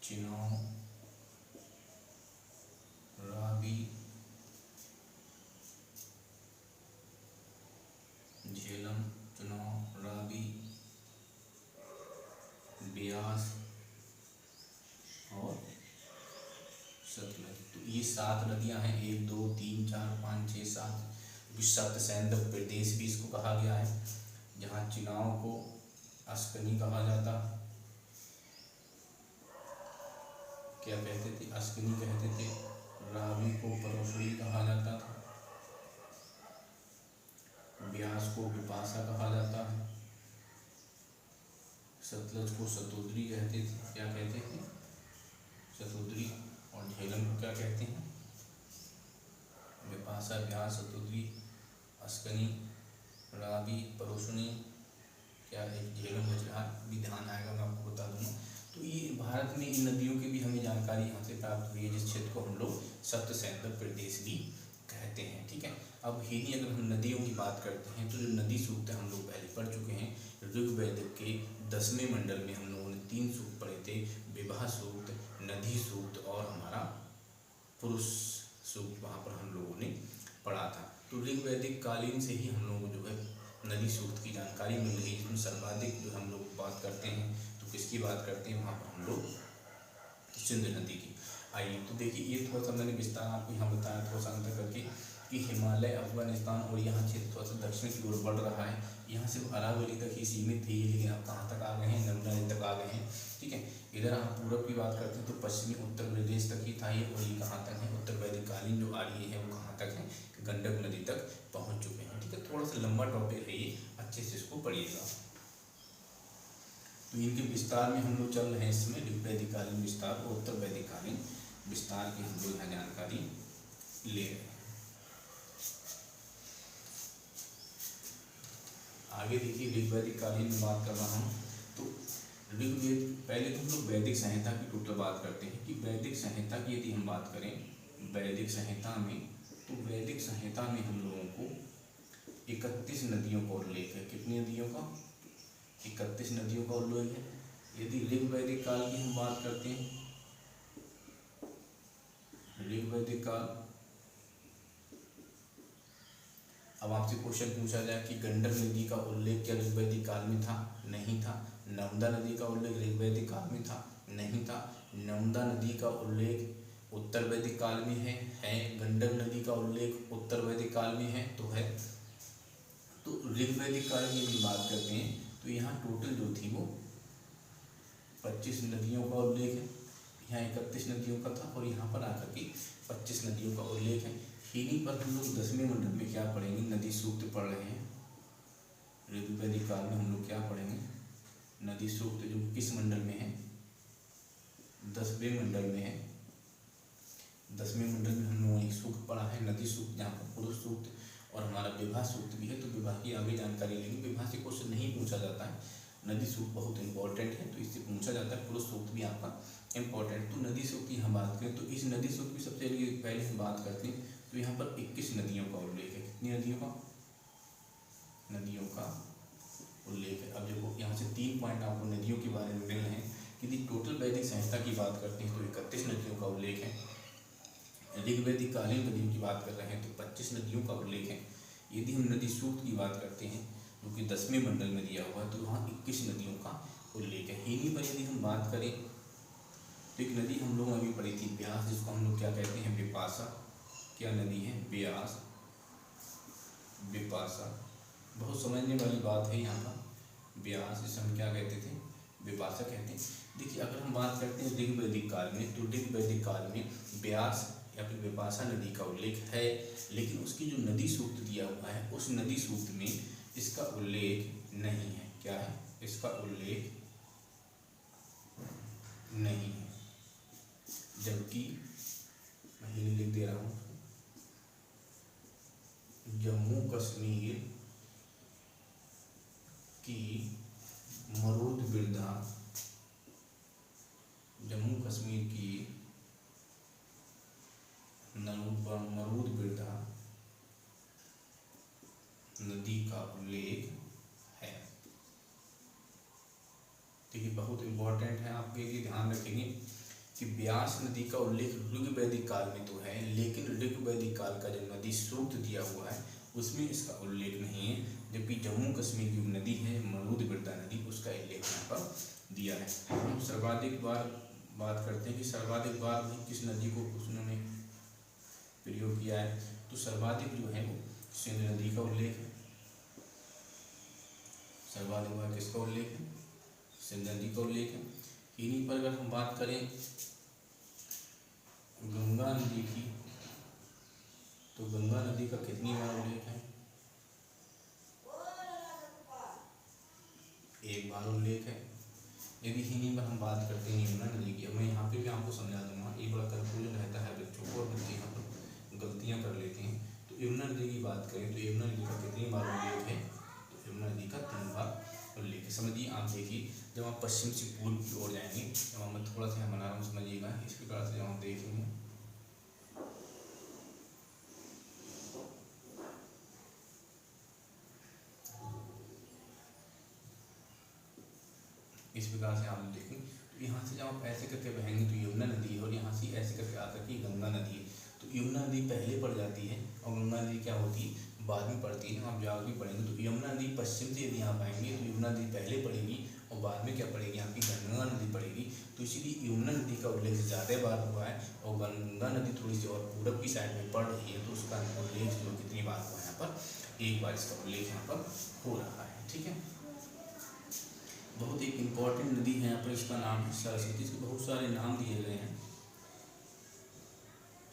चिनाब, रावी, झेलम, चुनाव, रावी, ब्यास और सतलज। तो ये 7 नदियां हैं। 1 2 3 4 5 6 7। सप्त सैंध प्रदेश भी इसको कहा गया है, जहाँ चिनाव को अस्कनी कहा जाता। क्या कहते थे? अस्कनी कहते थे। रावी को परोसड़ी कहा जाता था। ब्यास को विपाशा कहा जाता है। सतलज को सतोदरी कहते थे। क्या कहते थे? सतोदरी। और झेलम को क्या कहते हैं? विपाशा, ब्यास, सतोदरी, अस्कनी, रावी, परोसनी। क्या एक झेलम बचा भी ध्यान आएगा, मैं आपको बता दूंगा। तो ये भारत में इन नदियों की भी हमें जानकारी यहाँ से प्राप्त हुई है, जिस क्षेत्र को हम लोग सप्त सैंध प्रदेश भी कहते हैं। ठीक है। अब यही अगर हम नदियों की बात करते हैं तो जो नदी सूक्त हम लोग पहले पढ़ चुके हैं। ऋग्वेद के 10वें मंडल में हम लोगों ने 3 सूक्त पढ़े थे। विवाह सूक्त, नदी सूक्त और हमारा पुरुष सूक्त वहाँ पर हम लोगों ने पढ़ा था। तो ऋग्वैदिक कालीन से ही हम लोगों को जो है नदी सूक्त की जानकारी मिल रही है, जिसमें सर्वाधिक जो हम लोग बात करते हैं तो किसकी बात करते हैं? वहाँ पर हम लोग सिंधु नदी की। आइए तो देखिए, ये थोड़ा सा मैंने विस्तार आपको यहाँ बताया थोड़ा सा अंतर करके कि हिमालय, अफगानिस्तान और यहाँ क्षेत्र थोड़ा सा दक्षिण की ओर बढ़ रहा है। यहाँ सिर्फ अरावली तक ही सीमित थी, लेकिन अब कहाँ तक आ गए हैं? नर्मदा नदी तक आ गए हैं। ठीक है। इधर आप पूरब की बात करते हैं तो पश्चिमी उत्तर प्रदेश तक ही था ये, और ये कहाँ तक है? उत्तर वैदिक कालीन जो आर्य है वो कहाँ तक है? गंडक नदी तक पहुँच चुके हैं। ठीक है। थोड़ा सा लंबा टॉपिक है ये, अच्छे से इसको पढ़िएगा। तो इनके विस्तार में हम लोग चल रहे हैं इसमें, ऋग्वैदिक कालीन विस्तार और उत्तर वैदिक कालीन विस्तार की हम लोग यहाँ जानकारी ले रहे हैं। आगे देखिए, ऋग्वैदिक कालीन में बात कर रहा हूँ तो ऋग्वेद, पहले तो हम लोग वैदिक संहिता की टोटल बात करते हैं कि वैदिक संहिता की यदि हम बात करें वैदिक संहिता में, तो वैदिक संहिता में हम लोगों को 31 नदियों का उल्लेख है। कितनी नदियों का? 31 नदियों का उल्लेख है। यदि ऋग्वैदिक काल की हम बात करते हैं, ऋग्वैदिक काल, अब आपसे क्वेश्चन पूछा जाए कि गंडक नदी का उल्लेख क्या ऋग्वैदिक काल में था? नहीं था। नर्मदा नदी का उल्लेख ऋग्वैदिक काल में था? नहीं था। नर्मदा नदी का उल्लेख उत्तर वैदिक काल में है। गंडक नदी का उल्लेख उत्तर वैदिक काल में है, तो है। तो ऋग्वैदिक काल की यदि बात करते हैं तो यहाँ टोटल जो थी वो 25 नदियों का उल्लेख है। यहाँ 31 नदियों का था और यहाँ पर आकर के 25 नदियों का उल्लेख है। इन्हीं पर हम लोग 10वें मंडल में क्या पढ़ेंगे? नदी सूक्त पढ़ रहे हैं। ऋग्वैदिक काल में हम लोग क्या पढ़ेंगे? नदी सूक्त, जो किस मंडल में है? 10वें मंडल में है। 10वें मंडल में हम लोगों ने एक सूक्त पढ़ा है, नदी सूक्त, जहाँ पर पुरुष सूक्त और हमारा विवाह सूक्त भी है। तो विवाह की आगे जानकारी लेंगे। विवाह से क्वेश्चन नहीं पूछा जाता है, नदी सूक्त बहुत इंपॉर्टेंट है तो इससे पूछा जाता है। पुरुष सूक्त भी आपका इंपॉर्टेंट। तो नदी सूक्त की हम बात करें तो इस नदी सूक्त की सबसे पहले हम बात करते हैं तो यहाँ पर 21 नदियों का उल्लेख है। कितनी नदियों का? नदियों का उल्लेख है। अब देखो, यहाँ से 3 पॉइंट आपको नदियों के बारे में मिल रहे हैं। यदि टोटल वैदिक संहिता की बात करते हैं तो 31 नदियों का उल्लेख है। ऋग्वैदिक कालीन नदियों की बात कर रहे हैं तो 25 नदियों का उल्लेख है। यदि हम नदी सूक्त की बात करते हैं जो कि 10वें मंडल में दिया हुआ है तो वहाँ 21 नदियों का उल्लेख है। इन्हीं पर यदि हम बात करें तो एक नदी हम लोग अभी पढ़ी थी, ब्यास, जिसको हम लोग क्या कहते हैं? विपाशा। क्या नदी है? ब्यास, बिपाशा। बहुत समझने वाली बात है यहाँ पर। ब्यास इसे हम क्या कहते थे? बिपाशा कहते हैं। देखिए अगर हम बात करते हैं ऋग वैदिक काल में, तो ऋग वैदिक काल में ब्यास या फिर बिपाशा नदी का उल्लेख है, लेकिन उसकी जो नदी सूक्त दिया हुआ है उस नदी सूक्त में इसका उल्लेख नहीं है। क्या है? इसका उल्लेख नहीं है। जबकि मैं लिख दे रहा हूँ, जम्मू कश्मीर की मरूद बिरधा, जम्मू कश्मीर की मरूद बिरधा नदी का उल्लेख है। देखिए बहुत इंपॉर्टेंट है, आपके लिए ध्यान रखेंगे कि ब्यास नदी का उल्लेख ऋग वैदिक काल में तो है, लेकिन ऋग वैदिक काल का जो नदी सूक्त दिया हुआ है उसमें इसका उल्लेख नहीं है। जबकि जम्मू कश्मीर की नदी है मरूद बिरधा नदी, उसका उल्लेख यहाँ पर दिया है। हम सर्वाधिक बार बात करते हैं कि सर्वाधिक बार किस नदी को उन्होंने प्रयोग किया है, तो सर्वाधिक जो है वो सिंध नदी का उल्लेख है। सर्वाधिक बार किसका उल्लेख है? सिंध नदी का उल्लेख है। इन्हीं पर अगर हम बात करें गंगा नदी की, तो गंगा नदी का कितनी बार उल्लेख है? एक बार उल्लेख है। यदि इन्हीं पर हम बात करते हैं यमुना नदी की, मैं यहाँ पे भी आपको समझा दूंगा, एक बड़ा कंफ्यूजन रहता है बच्चों को और बच्चे यहाँ पर गलतियाँ कर लेते हैं। तो यमुना नदी की बात करें तो यमुना नदी का कितनी बार उल्लेख है? तो यमुना नदी का 3 बार उल्लेख है। समझिए आप देखिए, जब आप पश्चिम से पूर्व की ओर जाएंगे, जब मैं थोड़ा सा बना रहा हूँ समझिएगा, इस प्रकार से जब हम देखेंगे इस प्रकार से आप देखें, तो यहाँ से जब आप ऐसे करके बहेंगे तो यमुना नदी है, और यहाँ से ऐसे करके आकर के गंगा नदी है। तो यमुना नदी पहले पड़ जाती है और गंगा नदी क्या होती है? बाद में पड़ती है। आप जहाँ भी पढ़ेंगे तो यमुना नदी पश्चिम से यदि आप आएंगे तो यमुना नदी पहले पड़ेगी और बाद में क्या पड़ेगी? आपकी गंगा नदी पड़ेगी। तो इसीलिए यमुना नदी का उल्लेख ज़्यादा बार हुआ है और गंगा नदी थोड़ी सी और पूरब की साइड में पड़ रही है, तो उसका उल्लेख जो कितनी बार हुआ है यहाँ पर? एक बार इसका उल्लेख यहाँ पर हो रहा है। ठीक है, बहुत एक इम्पॉर्टेंट नदी है यहाँ पर, इसका नाम है सरस्वती। इसके बहुत सारे नाम दिए गए हैं।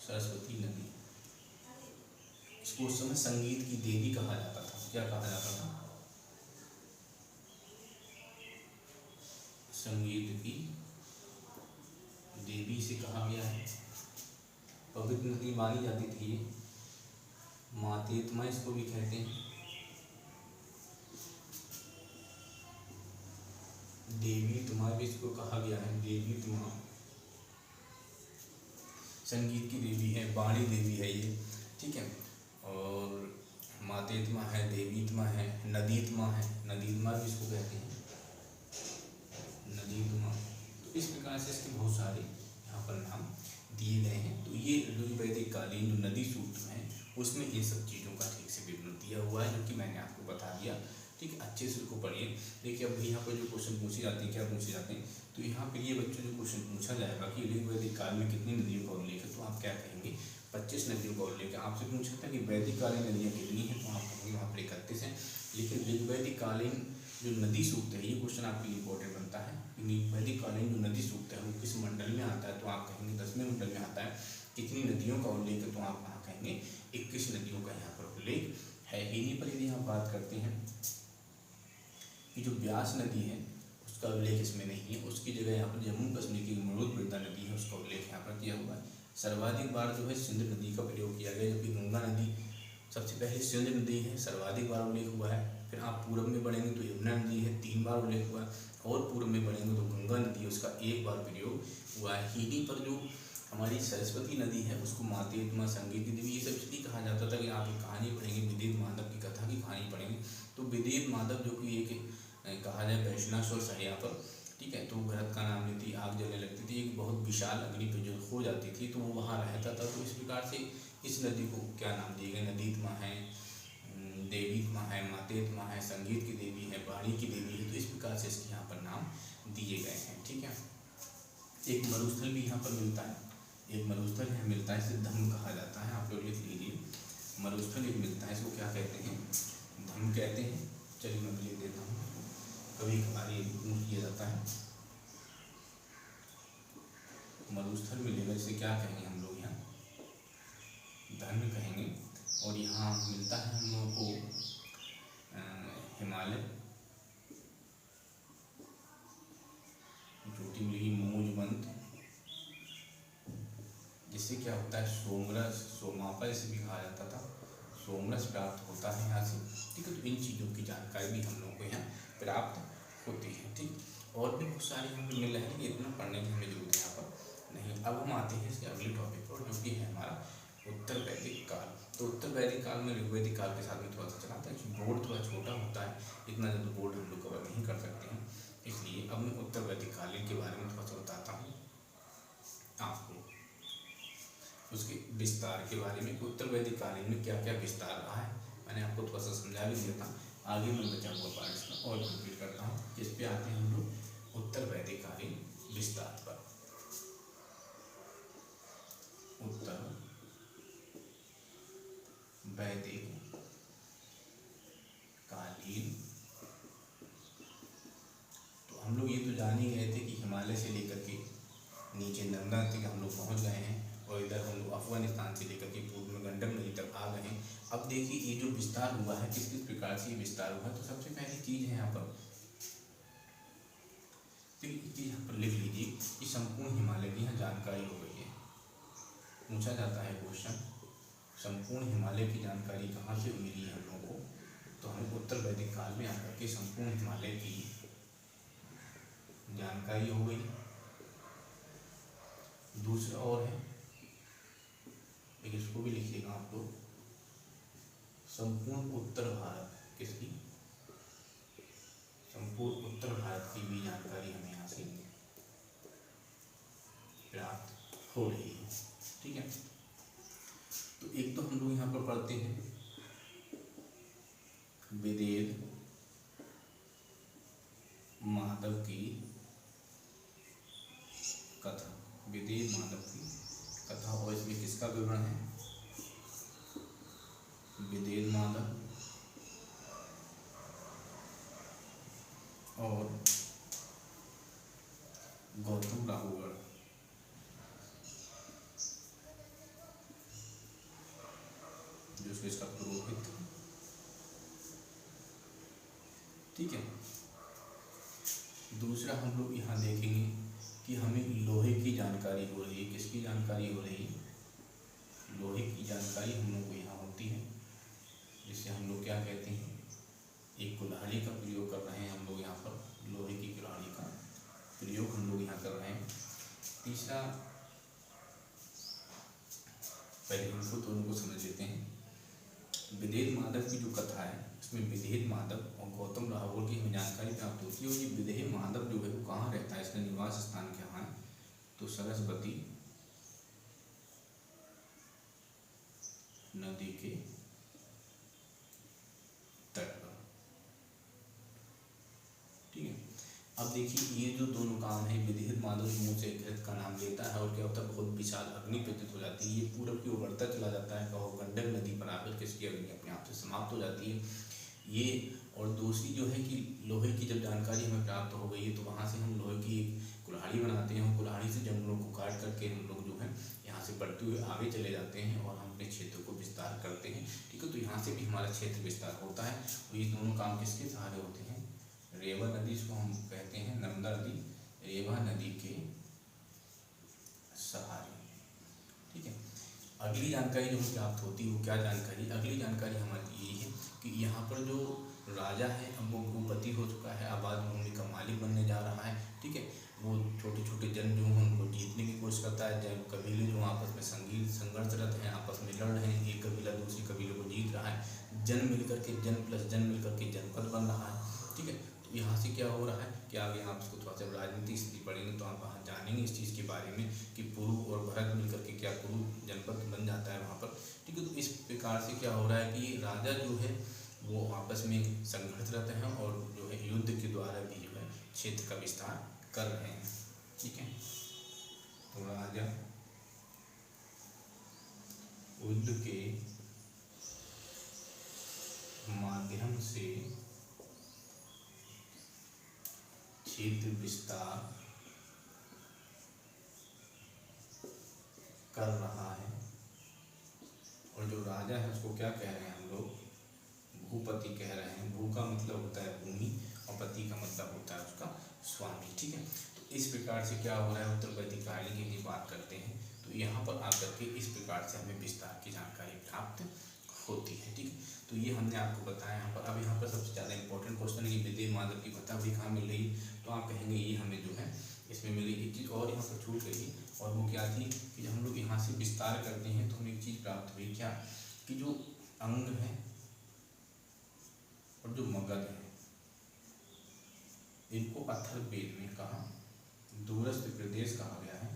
सरस्वती नदी, इसको उस समय संगीत की देवी कहा जाता था। क्या कहा जाता था? संगीत की देवी से कहा गया है। पवित्र नदी मानी जाती थी, मातेत्मा इसको भी कहते हैं, देवी तुमा भी इसको कहा गया है। देवी तुमा संगीत की देवी है, वाणी देवी है ये। ठीक है, और मातेत्मा है, देवीत्मा है, नदीत्मा है, नदीत्मा भी इसको कहते हैं, नदीत्मा। तो इस प्रकार से इसके बहुत सारे यहाँ पर नाम दिए गए हैं। तो ये ऋग वैदिक कालीन जो नदी सूत्र हैं उसमें इन सब चीज़ों का ठीक से विवरण दिया हुआ है, जो कि मैंने आपको बता दिया। ठीक है, अच्छे से उसको पढ़िए। देखिए अब यहाँ पर जो क्वेश्चन पूछे जाते हैं, क्या पूछे जाते हैं, तो यहाँ पर ये बच्चों जो क्वेश्चन पूछा जाएगा कि ऋग वैदिक काल में कितनी नदियों का उल्लेख है, तो आप क्या कहेंगे? 25 नदियों का उल्लेख है। आपसे पूछ सकता है कि वैदिक कालीन नदियाँ कितनी हैं, तो आप कहेंगे वहाँ पर 31 हैं। लेकिन ऋग वैदिक कालीन जो नदी सूक्त है, ये क्वेश्चन आपके लिए इंपॉर्टेंट बनता है। वैदिक कालीन जो नदी सूक्त है वो किस मंडल में आता है, तो आप कहेंगे 10वें मंडल में आता है। कितनी नदियों का उल्लेख है, तो आप वहाँ कहेंगे 21 नदियों का यहाँ पर उल्लेख है। इन्हीं पर यदि हम बात करते हैं कि जो ब्यास नदी है उसका उल्लेख इसमें नहीं है, उसकी जगह यहाँ पर जम्मू कश्मीर की मरूद बिरधा नदी है, उसका उल्लेख यहाँ पर किया हुआ है। सर्वाधिक बार जो है सिंध नदी का प्रयोग किया गया, जबकि गंगा नदी सबसे पहले सिंध नदी है, सर्वाधिक बार उल्लेख हुआ है। फिर आप पूर्व में बढ़ेंगे तो यमुना नदी है, 3 बार उल्लेख हुआ है, और पूर्व में बढ़ेंगे तो गंगा नदी है, उसका 1 बार प्रयोग हुआ है। इन्हीं पर जो हमारी सरस्वती नदी है उसको मातेत्मा, संगीत की देवी, ये सब इसलिए कहा जाता था कि आप एक कहानी पढ़ेंगे, विदेव माधव की कथा की कहानी पढ़ेंगे, तो विदेव माधव जो कि एक कहा जाए वैष्णव और सह्यापक, ठीक है, तो भरत का नाम लेती, आग जलने लगती थी, एक बहुत विशाल अग्नि प्रज्वलित हो जाती थी, तो वो वहाँ रहता था। तो इस प्रकार से इस नदी को क्या नाम दिए गए? नदीत्मा है, देवीत्मा है, मातेत्मा है, संगीत की देवी है, वाणी की देवी है। तो इस प्रकार से इसके यहाँ पर नाम दिए गए हैं। ठीक है, एक मरुस्थल भी यहाँ पर मिलता है, एक मरुस्थल यहाँ मिलता है, इसे धम्म कहा जाता है, आप लोग लिख लीजिए। मरुस्थल एक मिलता है, इसको क्या कहते हैं, धम्म कहते हैं। चलिए मैं लिख देता हूँ, कभी कभार ये पूछ किया जाता है। मरुस्थल मिलेगा, इसे क्या कहेंगे हम लोग यहाँ, धम्म कहेंगे। और यहाँ मिलता है हम लोगों को हिमालय, चोटी मिलेगी मौजमंत, जिससे क्या होता है सोमरस, सोमापा इसे भी कहा जाता था, सोमरस प्राप्त होता है यहाँ से। ठीक है, तो इन चीज़ों की जानकारी भी हम लोगों को यहाँ प्राप्त होती है। ठीक, और भी बहुत सारे यहाँ पे मिल रहे हैं, इतना पढ़ने की हमें जरूरत है यहाँ पर नहीं। अब हम आते हैं इसके अगले टॉपिक पर, जो कि है हमारा उत्तर वैदिक काल। तो उत्तर वैदिक काल में ऋग्वैदिक काल के साथ में थोड़ा सा चलाता है, क्योंकि बोर्ड थोड़ा छोटा होता है, इतना जल्द बोर्ड हम लोग कवर नहीं कर सकते हैं, इसलिए अब मैं उत्तर वैदिक कालीन के बारे में थोड़ा सा बताता हूँ आपको, उसके विस्तार के बारे में। उत्तर वैदिक कालीन में क्या क्या विस्तार रहा है मैंने आपको थोड़ा सा समझा भी दिया था। आगे मैं बचा हुआ पार्ट इसका और कंप्लीट करता हूँ। इस पे आते हैं हम लोग उत्तर वैदिक कालीन विस्तार पर। उत्तर वैदिक कालीन, तो हम लोग ये तो जान ही गए थे कि हिमालय से लेकर के नीचे नर्मदा तक हम लोग पहुँच गए हैं, और इधर हम लोग अफगानिस्तान से लेकर के पूर्व में गंडक नदी तक आ गए हैं। अब देखिए ये जो विस्तार हुआ है, किस किस प्रकार से ये विस्तार हुआ है। तो सबसे पहली चीज़ है यहाँ पर, तो ये चीज़ यहाँ पर लिख लीजिए कि संपूर्ण हिमालय की यहाँ जानकारी हो गई है। पूछा जाता है क्वेश्चन, संपूर्ण हिमालय की जानकारी कहाँ से मिली है हम लोगों को, तो हमें उत्तर वैदिक काल में आकर के संपूर्ण हिमालय की जानकारी हो गई। दूसरा और है, एक इसको भी लिखिएगा आप लोग, संपूर्ण उत्तर भारत, किसकी, संपूर्ण उत्तर भारत की भी जानकारी हमें यहाँ से प्राप्त हो रही है। ठीक है, तो एक तो हम लोग यहाँ पर पढ़ते हैं विदेह माधव की कथा, विदेह माधव की कथा, और इसमें किसका विवरण है, विदेह माधव और गौतम राहुगढ़, जो इसका पुरोहित। ठीक है, दूसरा हम लोग यहाँ देखेंगे कि हमें लोहे की जानकारी हो रही है। किसकी जानकारी हो रही है, लोहे की जानकारी हम लोग को यहाँ होती है, जिसे हम लोग क्या कहते हैं, एक कुल्हाड़ी का प्रयोग कर रहे हैं हम लोग यहाँ पर, लोहे की कुल्हाड़ी का प्रयोग हम लोग यहाँ कर रहे हैं। तीसरा, पहले इनको दोनों को समझ लेते हैं। विदेह माधव की जो कथा है, इसमें विदेह माधव और गौतम राहुगढ़ की हमें जानकारी प्राप्त होती है। और ये विदेह माधव जो है वो कहाँ रहता है, इसका निवास स्थान क्या है, तो सरस्वती नदी के तट पर। ठीक है, अब देखिए ये जो दोनों काम है, विदेह माधव मुँह से घृत का नाम लेता है, और क्या होता है, बहुत विशाल अग्नि प्रतीत हो जाती है, ये पूरब की ओर बढ़ता चला जाता है, और गंडक नदी पर आकर किसकी अग्नि अपने आप से समाप्त हो जाती है ये। और दूसरी जो है कि लोहे की जब जानकारी हमें प्राप्त हो गई है, तो वहाँ से हम लोहे की एक कुल्हाड़ी बनाते हैं, और कुल्हाड़ी से जंगलों को काट करके हम लोग जो है यहाँ से बढ़ते हुए आगे चले जाते हैं, और हम अपने क्षेत्र को विस्तार करते हैं। ठीक है, तो यहाँ से भी हमारा क्षेत्र विस्तार होता है। और ये दोनों काम किसके सहारे होते हैं, रेवा नदी, इसको हम कहते हैं नर्मदा नदी, रेवा नदी के सहारे। ठीक है, अगली जानकारी जो हमें प्राप्त होती है वो क्या जानकारी, अगली जानकारी हमारी ये है कि यहाँ पर जो राजा है अब वो भूपति हो चुका है, आबाद भूमि का मालिक बनने जा रहा है। ठीक है, वो छोटे छोटे जन जो हैं उनको जीतने की कोशिश करता है, जब कबीले जो आपस में संघर्षरत हैं, आपस में लड़ रहे हैं, एक कबीला दूसरी कबीले को जीत रहा है, जन मिलकर के जन प्लस जन मिलकर के जनपद बन रहा है। ठीक है, तो यहाँ से क्या हो रहा है कि आगे आप इसको थोड़ा सा राजनीतिक स्थिति पढ़ेंगे तो आप वहाँ जानेंगे इस चीज़ के बारे में कि पुरु और भरत मिलकर के क्या पुरु जनपद बन जाता है वहाँ पर। ठीक है, तो इस प्रकार से क्या हो रहा है कि राजा जो है वो आपस में संघर्षरत हैं, और जो है युद्ध के द्वारा भी जो है क्षेत्र का विस्तार कर रहे हैं। ठीक है, थोड़ा आ जाओ, युद्ध के माध्यम से क्षेत्र विस्तार कर रहा है। और जो राजा है उसको क्या कह रहे हैं हम लोग, भूपति कह रहे हैं। भू का मतलब होता है भूमि और पति का मतलब होता है उसका स्वामी, ठीक है। तो इस प्रकार से क्या हो रहा है, उत्तर वैदिक काल की यदि बात करते हैं तो यहाँ पर आकर के इस प्रकार से हमें विस्तार की जानकारी प्राप्त होती है, ठीक है। तो ये हमने आपको बताया यहाँ पर। अब यहाँ पर सबसे ज़्यादा इंपॉर्टेंट क्वेश्चन है कि विदेह माधव की भत्ता भी कहाँ मिल रही, तो आप कहेंगे ये हमें जो है इसमें मिली। एक चीज़ और यहाँ पर छूट गई, और वो क्या थी कि जब हम लोग यहाँ से विस्तार करते हैं तो हमें एक चीज़ प्राप्त हुई, क्या कि जो अंग है और जो मगध है इनको अथर्ववेद में कहा दूरस्थ प्रदेश कहा गया है।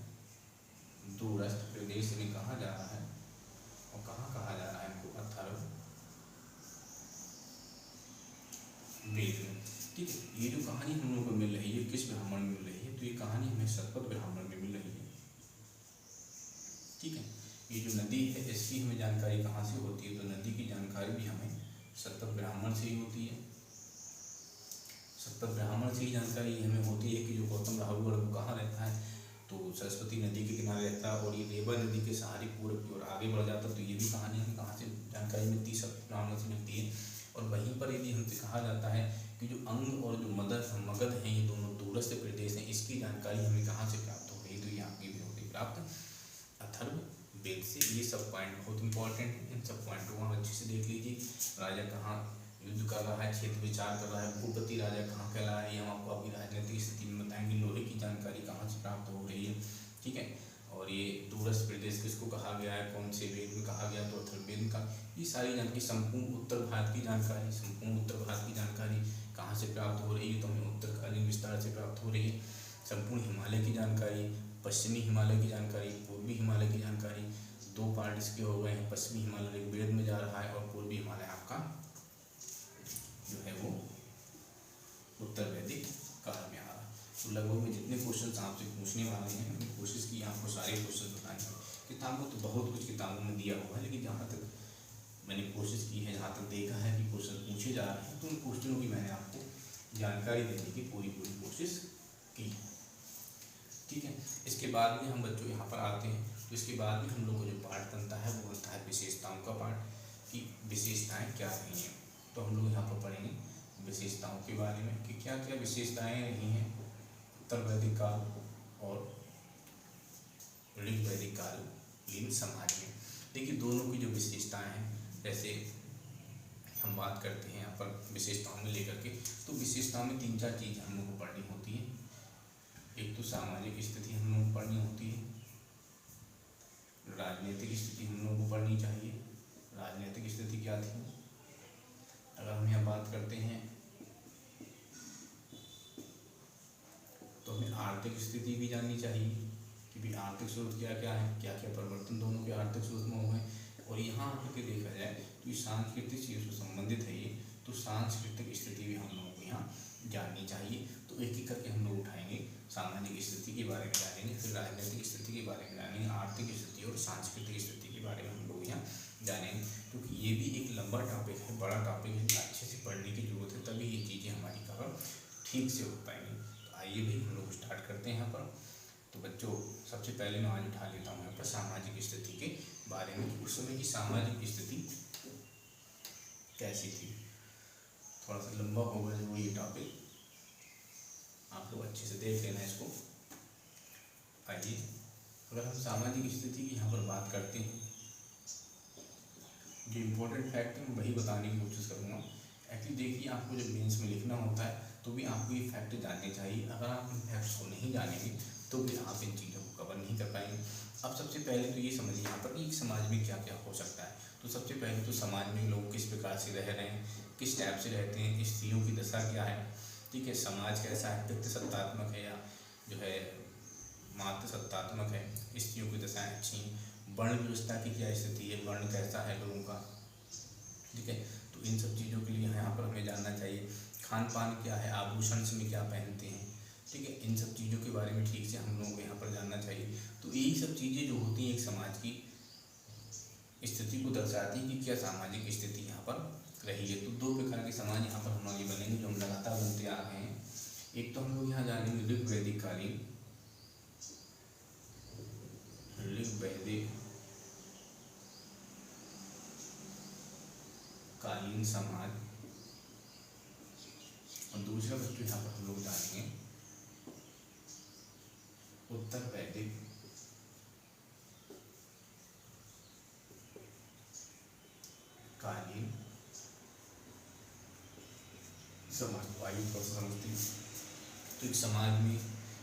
दूरस्थ प्रदेश में कहा जा रहा है, और कहाँ कहा जा रहा है इनको, अथर्ववेद में, ठीक है। ये जो कहानी हम लोगों को मिल रही है किस ब्राह्मण में मिल रही है, तो ये कहानी हमें शतपथ ब्राह्मण में मिल रही है, ठीक है। ये जो नदी है इसकी हमें जानकारी कहाँ से होती है, तो नदी की जानकारी भी हमें शतपथ ब्राह्मण से ही होती है। शतपथ ब्राह्मण से ही जानकारी हमें होती है कि जो गौतम राहुल वो कहाँ रहता है, तो सरस्वती नदी के किनारे रहता है, और ये रेवा नदी के सहारे पूर्व की ओर आगे बढ़ जाता है। तो ये भी कहानी हमें कहाँ से जानकारी मिलती है, शतपथ ब्राह्मण से मिलती है। और वहीं पर यदि हमसे कहा जाता है कि जो अंग और जो मगध हैं ये दोनों दूरस्थ प्रदेश हैं, इसकी जानकारी हमें कहाँ से प्राप्त हो रही, तो ये आपकी भी होती प्राप्त अथर्ववेद से। ये सब पॉइंट बहुत इंपॉर्टेंट है, इन सब पॉइंट को आप अच्छे से देख लीजिए। राजा कहाँ युद्ध कर रहा है, क्षेत्र विचार कर रहा है, भूपति राजा कहाँ कहला है, ये हम आपको अभी राजनीतिक स्थिति में बताएंगे। लोहे की जानकारी कहाँ से प्राप्त हो रही है, ठीक है। और ये दूरस्थ प्रदेश किसको कहा गया है, कौन से वेद में कहा गया, तो अथर्ववेद का। ये सारी जानकारी, संपूर्ण उत्तर भारत की जानकारी, संपूर्ण उत्तर भारत की जानकारी कहाँ से प्राप्त हो रही है, तो हमें उत्तरकालीन विस्तार से प्राप्त हो रही है। संपूर्ण हिमालय की जानकारी, पश्चिमी हिमालय की जानकारी, पूर्वी हिमालय की जानकारी, दो पार्ट इसके हो गए हैं। पश्चिमी हिमालय ऋग्वेद में जा रहा है, और पूर्वी हिमालय आपका जो है वो उत्तर वैदिक काल में आ रहा है। तो लगभग में जितने क्वेश्चन आपसे पूछने वाले हैं मैंने कोशिश की आपको सारे क्वेश्चन बताने की। किताबों तो बहुत कुछ किताबों में दिया हुआ है, लेकिन जहाँ तक मैंने कोशिश की है, जहाँ तक देखा है कि क्वेश्चन पूछे जा रहे हैं, तो उन क्वेश्चनों की मैंने आपको जानकारी देने की पूरी कोशिश की है, ठीक है। इसके बाद में हम बच्चों यहाँ पर आते हैं, तो इसके बाद में हम लोग को जो पाठ बनता है वो होता है विशेषताओं का पाठ, कि विशेषताएं क्या रही हैं। तो हम लोग यहाँ पर पढ़ेंगे विशेषताओं के बारे में कि क्या क्या विशेषताएं रही हैं उत्तर वैदिक काल और ऋग वैदिक कालीन समाज में। देखिए दोनों की जो विशेषताएं हैं, जैसे हम बात करते हैं यहाँ पर विशेषताओं में लेकर के, तो विशेषताओं में 3-4 चीज़ हम लोग को पढ़नी होती है। एक तो सामाजिक स्थिति हम लोग को पढ़नी होती है, राजनीतिक स्थिति हम लोगों को पढ़नी चाहिए। राजनीतिक स्थिति क्या थी, अगर हम यहाँ बात करते हैं तो हमें आर्थिक स्थिति भी जाननी चाहिए कि भी आर्थिक स्रोत क्या क्या है, क्या क्या परिवर्तन दोनों के आर्थिक स्रोत में हुए। और यहाँ आकर देखा जाए तो ये सांस्कृतिक चीज़ से संबंधित है ये, तो सांस्कृतिक स्थिति भी हम लोगों को यहाँ जाननी चाहिए। तो एक एक करके हम लोग उठाएंगे, सामाजिक स्थिति के बारे में जानेंगे, फिर राजनीतिक स्थिति के बारे में जानेंगे, आर्थिक स्थिति और सांस्कृतिक स्थिति के बारे में हम लोग यहाँ जानेंगे। क्योंकि ये भी एक लंबा टॉपिक है, बड़ा टॉपिक है, अच्छे से पढ़ने की जरूरत है, तभी ये चीज़ें हमारी कवर ठीक से हो पाएंगी। तो आइए भी हम लोग स्टार्ट करते हैं यहाँ पर। तो बच्चों सबसे पहले मैं आज उठा लेता हूँ यहाँ पर सामाजिक स्थिति के बारे में, उस समय की सामाजिक स्थिति कैसी थी। थोड़ा सा लंबा होगा जरूर ये टॉपिक, आप लोग अच्छे से देख लेना इसको। आइए अगर हम सामाजिक स्थिति की यहाँ पर बात करते हैं, जो इम्पोर्टेंट फैक्ट है मैं वही बताने की कोशिश करूँगा। एक्चुअली देखिए आपको जब मेंस में लिखना होता है तो भी आपको ये फैक्ट जानने चाहिए। अगर आप इन फैक्ट्स को नहीं जानेंगे तो भी आप इन चीज़ों को कवर नहीं कर पाएंगे। अब सबसे पहले तो ये समझिए यहाँ पर कि समाज में क्या क्या हो सकता है। तो सबसे पहले तो समाज में लोग किस प्रकार से रह रहे हैं, किस टाइप से रहते हैं, स्त्रियों की दशा क्या है, ठीक है, समाज कैसा है, पितृ सत्तात्मक है या जो है मातृ सत्तात्मक है, स्त्रियों की दशाएँ अच्छी हैं, वर्ण व्यवस्था की क्या स्थिति है, वर्ण कैसा है लोगों का, ठीक है। तो इन सब चीज़ों के लिए यहाँ पर हमें जानना चाहिए। खान पान क्या है, आभूषण में क्या पहनते हैं, ठीक है, इन सब चीज़ों के बारे में ठीक से हम लोगों को यहाँ पर जानना चाहिए। तो यही सब चीज़ें जो होती हैं एक समाज की, स्थिति को दर्शाती है कि क्या सामाजिक स्थिति यहाँ पर रही है। तो दो प्रकार के समाज यहाँ पर हम आगे बनेंगे जो हम लगातार बनते आ रहे हैं। एक तो हम लोग यहाँ जानेंगे ऋग वैदिक कालीन, ऋग वैदिक कालीन समाज, और दूसरा बच्चों यहाँ पर हम लोग जानेंगे उत्तर वैदिक कालीन समाज। वायु पर समझती तो एक समाज में,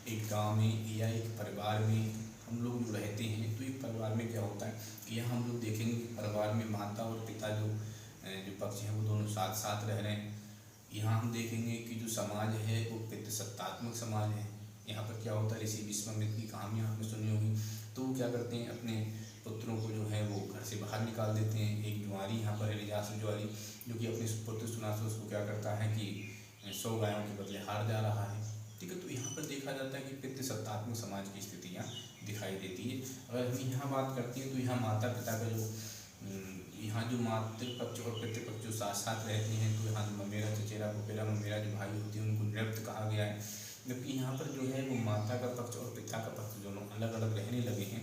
एक गांव में या एक परिवार में हम लोग जो रहते हैं, तो एक परिवार में क्या होता है कि यहाँ हम लोग देखेंगे परिवार में माता और पिता जो पक्ष हैं वो दोनों साथ साथ रह रहे हैं। यहाँ हम देखेंगे कि जो समाज है वो पितृसत्तात्मक समाज है। यहाँ पर क्या होता है, ऋषि विश्वामित्र की कहानियाँ आपने सुनी होगी। तो वो क्या करते हैं, अपने पुत्रों को जो है वो घर से बाहर निकाल देते हैं। एक जुआरी यहाँ पर है, रिजासु जुआरी, जो कि अपने पुत्र सुनासु उसको क्या करता है कि 100 गायों के बदले हार जा रहा है। ठीक है, तो यहाँ पर देखा जाता है कि पितृसत्तात्मक समाज की स्थितियाँ दिखाई देती है। अगर हम यहाँ बात करते हैं तो यहाँ माता पिता का जो यहाँ जो मातृपक्ष और पितृपक्ष जो साथ साथ रहते हैं, तो यहाँ जो ममेरा चचेरा पुपेरा ममेरा जो भाई होती है उनको नृत्य कहा गया है। जबकि यहाँ पर जो है वो माता का पक्ष और पिता का पक्ष दोनों अलग अलग रहने लगे हैं।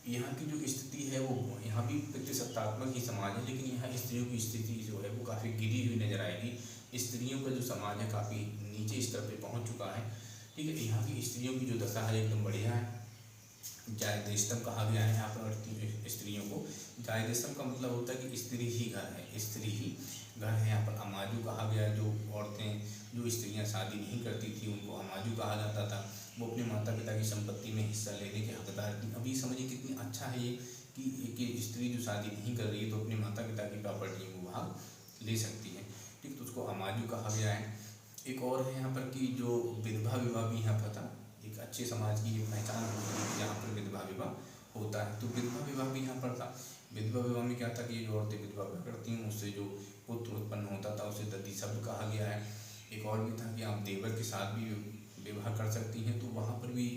यहाँ की जो स्थिति है वो यहाँ भी पितृसत्तात्मक ही समाज है, लेकिन यहाँ स्त्रियों की स्थिति जो है वो काफ़ी गिरी हुई नजर आएगी। स्त्रियों का जो समाज है काफ़ी नीचे स्तर पे पहुँच चुका है। ठीक है, यहाँ की स्त्रियों की जो दशा है एकदम बढ़िया है। जायदेशतम कहा गया है यहाँ पर स्त्रियों को। जायदेशतम का मतलब होता है कि स्त्री ही घर है, स्त्री ही घर है। यहाँ पर अमाजू कहा गया है, जो औरतें जो स्त्रियाँ शादी नहीं करती थी उनको अमाजू कहा जाता था। वो अपने माता पिता की संपत्ति में हिस्सा लेने के हकदार थी। अभी समझिए कितनी अच्छा है ये कि स्त्री जो शादी नहीं कर रही है तो अपने माता पिता की प्रॉपर्टी को भाग ले सकती है। ठीक, तो उसको अमाजू कहा गया है। एक और है यहाँ पर कि जो विधवा विवाह भी यहाँ पर था, एक अच्छे समाज की एक पहचान होती है जहाँ पर विधवा विवाह होता है। तो विधवा विवाह भी यहाँ पर था। विधवा विवाह में क्या था कि जो औरतें विधवा करती हैं उससे जो पुत्र उत्पन्न होता था उसे दत्ती शब्द कहा गया है। एक और भी था कि आप देवर के साथ भी विवाह कर सकती हैं, तो वहाँ पर भी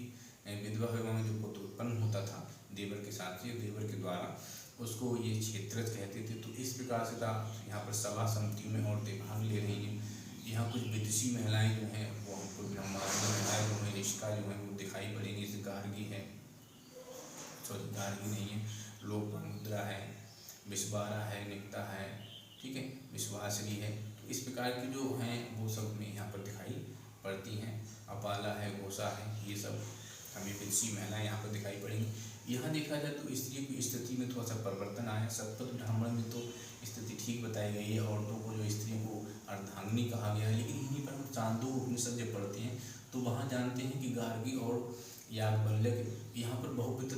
विधवा विवाह में जो पुत्र उत्पन्न होता था देवर के साथ से, देवर के द्वारा, उसको ये क्षेत्रज कहते थे। तो इस प्रकार से था। यहाँ पर सभा समितियों में औरतें भाग ले रही हैं। यहाँ कुछ विदुषी महिलाएं जो हैं वो हमको ब्रह्मांड महिलाएं जो हैं रिश्ता जो है वो दिखाई पड़ेंगी। जैसे गार्गी है, सॉरी गार्गी नहीं है, लोपामुद्रा है, विश्वारा है, निकटा है, ठीक है, विश्वासरी है। तो इस प्रकार की जो हैं वो सब में यहाँ पर दिखाई पड़ती हैं। अपाला है, घोषा है, ये सब हमें विदुषी महिलाएं यहाँ पर दिखाई पड़ेंगी। यहाँ देखा जाए तो स्त्री की स्थिति में थोड़ा सा परिवर्तन आया। शतपथ ब्राह्मण में तो स्थिति ठीक बताई गई है, औरतों को जो स्त्रियों को अर्धांगिनी कहा गया है। लेकिन यहीं पर हम चांदोक उपनिषद जब पढ़ते हैं तो वहाँ जानते हैं कि गार्गी और याज्ञवल्क्य यहाँ पर बहुपितृ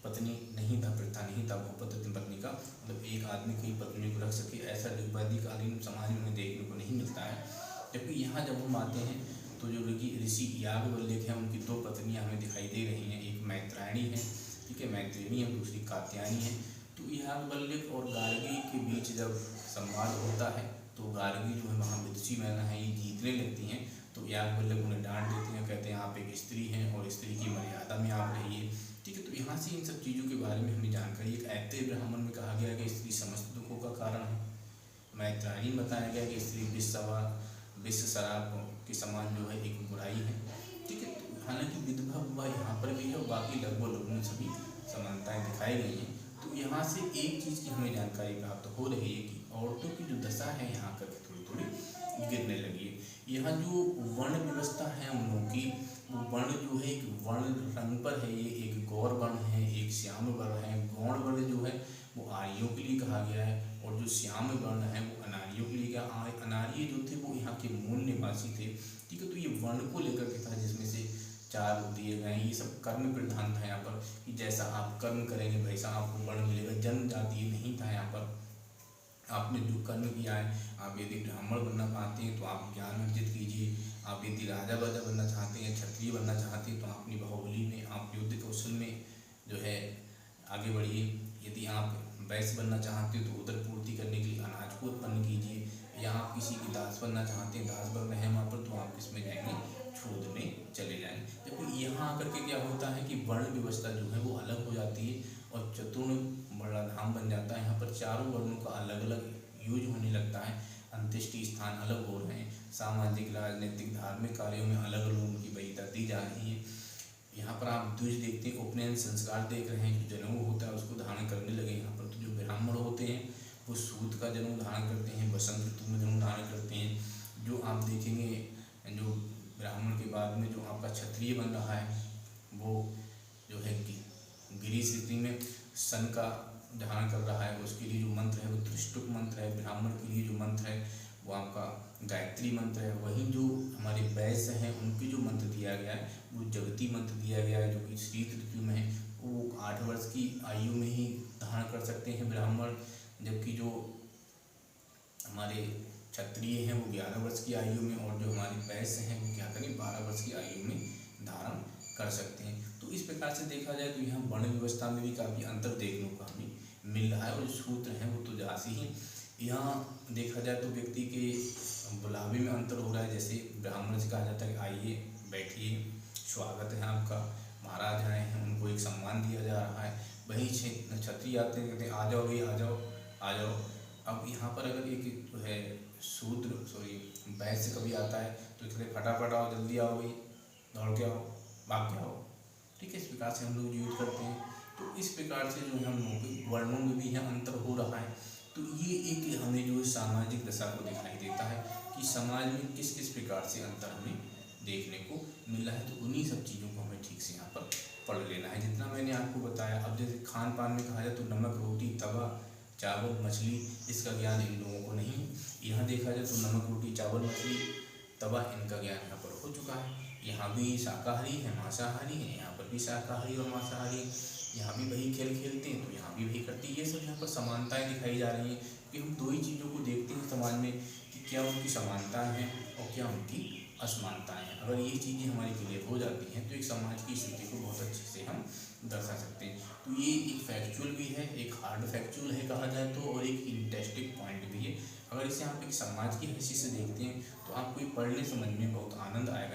पत्नी नहीं था, प्रथा नहीं था बहुपितृ पत्नी का, मतलब एक आदमी कई पत्नी को रख सके, ऐसा वैदिककालीन समाज में हमें देखने को नहीं मिलता है। जबकि यहाँ जब हम आते हैं तो जो ऋषि याज्ञवल्क्य हैं उनकी 2 पत्नियाँ हमें दिखाई दे रही हैं। एक मैत्रायणी है, ठीक है, मैत्रिणी है, दूसरी कात्यायनी है। तो याज्ञवल्क्य और गार्गी के बीच जब संवाद होता है तो गार्गी जो है वहाँ विदुषी महिला है ये जीतने लगती हैं। तो याज्ञवल्क्य उन्हें डांट देते हैं, कहते हैं आप एक स्त्री हैं और स्त्री की मर्यादा में आप रहिए। ठीक है, तो यहाँ से इन सब चीज़ों के बारे में हमें जानकारी। एक ऐत्रेय ब्राह्मण में कहा गया कि स्त्री समस्त दुखों का कारण है। मैत्रायणी में बताया गया कि स्त्री विश्व शराब के समान जो है एक बुराई है। ठीक है, हालांकि विधवा विवाह यहाँ पर भी है और बाकी लगभग सभी समानताएं दिखाई गई हैं। तो यहाँ से एक चीज़ की हमें जानकारी प्राप्त हो रही है कि औरतों की जो दशा है यहाँ करके थोड़ी थोड़ी गिरने लगी है। यहाँ जो वर्ण व्यवस्था है उन लोगों की, वो वर्ण जो है एक वर्ण रंग पर है। ये एक गौर वर्ण है, एक श्याम वर्ण है। गौण वर्ण जो है वो आर्यों के लिए कहा गया है और जो श्याम वर्ण है वो अनार्यों के लिए। अनार्य जो थे वो यहाँ के मूल निवासी थे। ठीक है, तो ये वर्ण को लेकर के था जिसमें से 4 दिए गए। ये सब कर्म प्रधान था यहाँ पर कि जैसा आप कर्म करेंगे वैसा आपको वर्ण मिलेगा। जन्म जाति नहीं था यहाँ पर। आपने जो कर्म किया है, आप यदि ब्राह्मण बनना चाहते हैं तो आप ज्ञान अर्जित कीजिए। आप यदि राजा वाजा बनना चाहते हैं, क्षत्रिय बनना चाहते हैं तो अपनी बाहुबली में, आप युद्ध कौशल में जो है आगे बढ़िए। यदि आप वैश्य बनना चाहते हो तो उदर पूर्ति करने के लिए अनाज को उत्पन्न कीजिए। या आप किसी की दास बनना चाहते हैं, दास बन रहे हैं वहाँ पर, तो आप किस में जाएंगे, खोदने चले जाएंगे। जबकि यहाँ आकर के क्या होता है कि वर्ण व्यवस्था जो है वो अलग हो जाती है और चतुर्ण बड़ा धाम बन जाता है। यहाँ पर चारों वर्णों का अलग अलग यूज होने लगता है, अंत्येष्टि स्थान अलग हो रहे हैं, सामाजिक राजनीतिक धार्मिक कार्यों में अलग अलग उनकी वरीयता दी जा रही है। यहाँ पर आप द्विज देखते हैं, उपनयन संस्कार देख रहे हैं, जो जनेऊ होता है उसको धारण करने लगे। यहाँ पर तो जो ब्राह्मण होते हैं वो सूत का जनेऊ धारण करते हैं, बसंत ऋतु में जनेऊ धारण करते हैं। जो आप देखेंगे जो ब्राह्मण के बाद में जो आपका क्षत्रिय बन रहा है वो जो है कि गिरी स्थिति में सन का धारण कर रहा है, उसके लिए जो मंत्र है वो त्रिष्टुप मंत्र है। ब्राह्मण के लिए जो मंत्र है वो आपका गायत्री मंत्र है। वहीं जो हमारे वैश्य हैं उनके जो मंत्र दिया गया है वो जगती मंत्र दिया गया है, जो कि शीत ऋतु में है। वो 8 वर्ष की आयु में ही धारण कर सकते हैं ब्राह्मण, जबकि जो हमारे क्षत्रिय हैं वो 11 वर्ष की आयु में, और जो हमारे वैश्य हैं वो क्या करें 12 वर्ष की आयु में धारण कर सकते हैं। तो इस प्रकार से देखा जाए तो यहाँ वर्ण व्यवस्था में भी काफ़ी अंतर देखने को हमें मिल रहा है, और जो सूत्र हैं वो तो जासी ही। यहाँ देखा जाए तो व्यक्ति के बुलावे में अंतर हो रहा है। जैसे ब्राह्मण से कहा जाता है कि आइए बैठिए, स्वागत है आपका, महाराज आए हैं, उनको एक सम्मान दिया जा रहा है। वहीं क्षत्रिय आते हैं, कहते हैं आ जाओ भाई, आ जाओ आ जाओ। अब यहाँ पर अगर एक जो है वैश्य कभी आता है तो कहते फटाफट आओ, जल्दी आओ भाई, दौड़ के आओ, भाग के आओ। ठीक है, इस प्रकार से हम लोग यूज करते हैं। तो इस प्रकार से जो है हम लोग वर्णों में भी यहाँ अंतर हो रहा है। तो ये एक हमें जो सामाजिक दशा को दिखाई देता है कि समाज में किस किस प्रकार से अंतर हमें देखने को मिल रहा है। तो उन्हीं सब चीज़ों को हमें ठीक से यहाँ पर पढ़ लेना है, जितना मैंने आपको बताया। अब जैसे खान पान में कहा जाए तो नमक, रोटी, तवा, चावल, मछली, इसका ज्ञान इन लोगों को नहीं। यहाँ देखा जाए तो नमक, रोटी, चावल, मछली, तवा, इनका ज्ञान यहाँ पर हो चुका है। यहाँ भी शाकाहारी है, मांसाहारी है, यहाँ पर भी शाकाहारी और मांसाहारी, यहाँ भी वही खेल खेलते हैं तो यहाँ भी वही करते हैं। ये सब यहाँ पर समानताएं दिखाई जा रही हैं कि हम दो ही चीज़ों को देखते हैं समाज में कि क्या उनकी समानताएं हैं और क्या उनकी असमानताएं हैं। अगर ये चीज़ें हमारी क्लियर हो जाती हैं तो एक समाज की स्थिति को बहुत अच्छे से हम दर्शा सकते हैं। तो ये एक फैक्चुअल भी है, एक हार्ड फैक्चुअल है कहा जाए तो, और एक इंटरेस्टिंग पॉइंट भी है। अगर इसे आप एक समाज की हैसियत से देखते हैं तो आपको ये पढ़ने समझने में बहुत आनंद आएगा।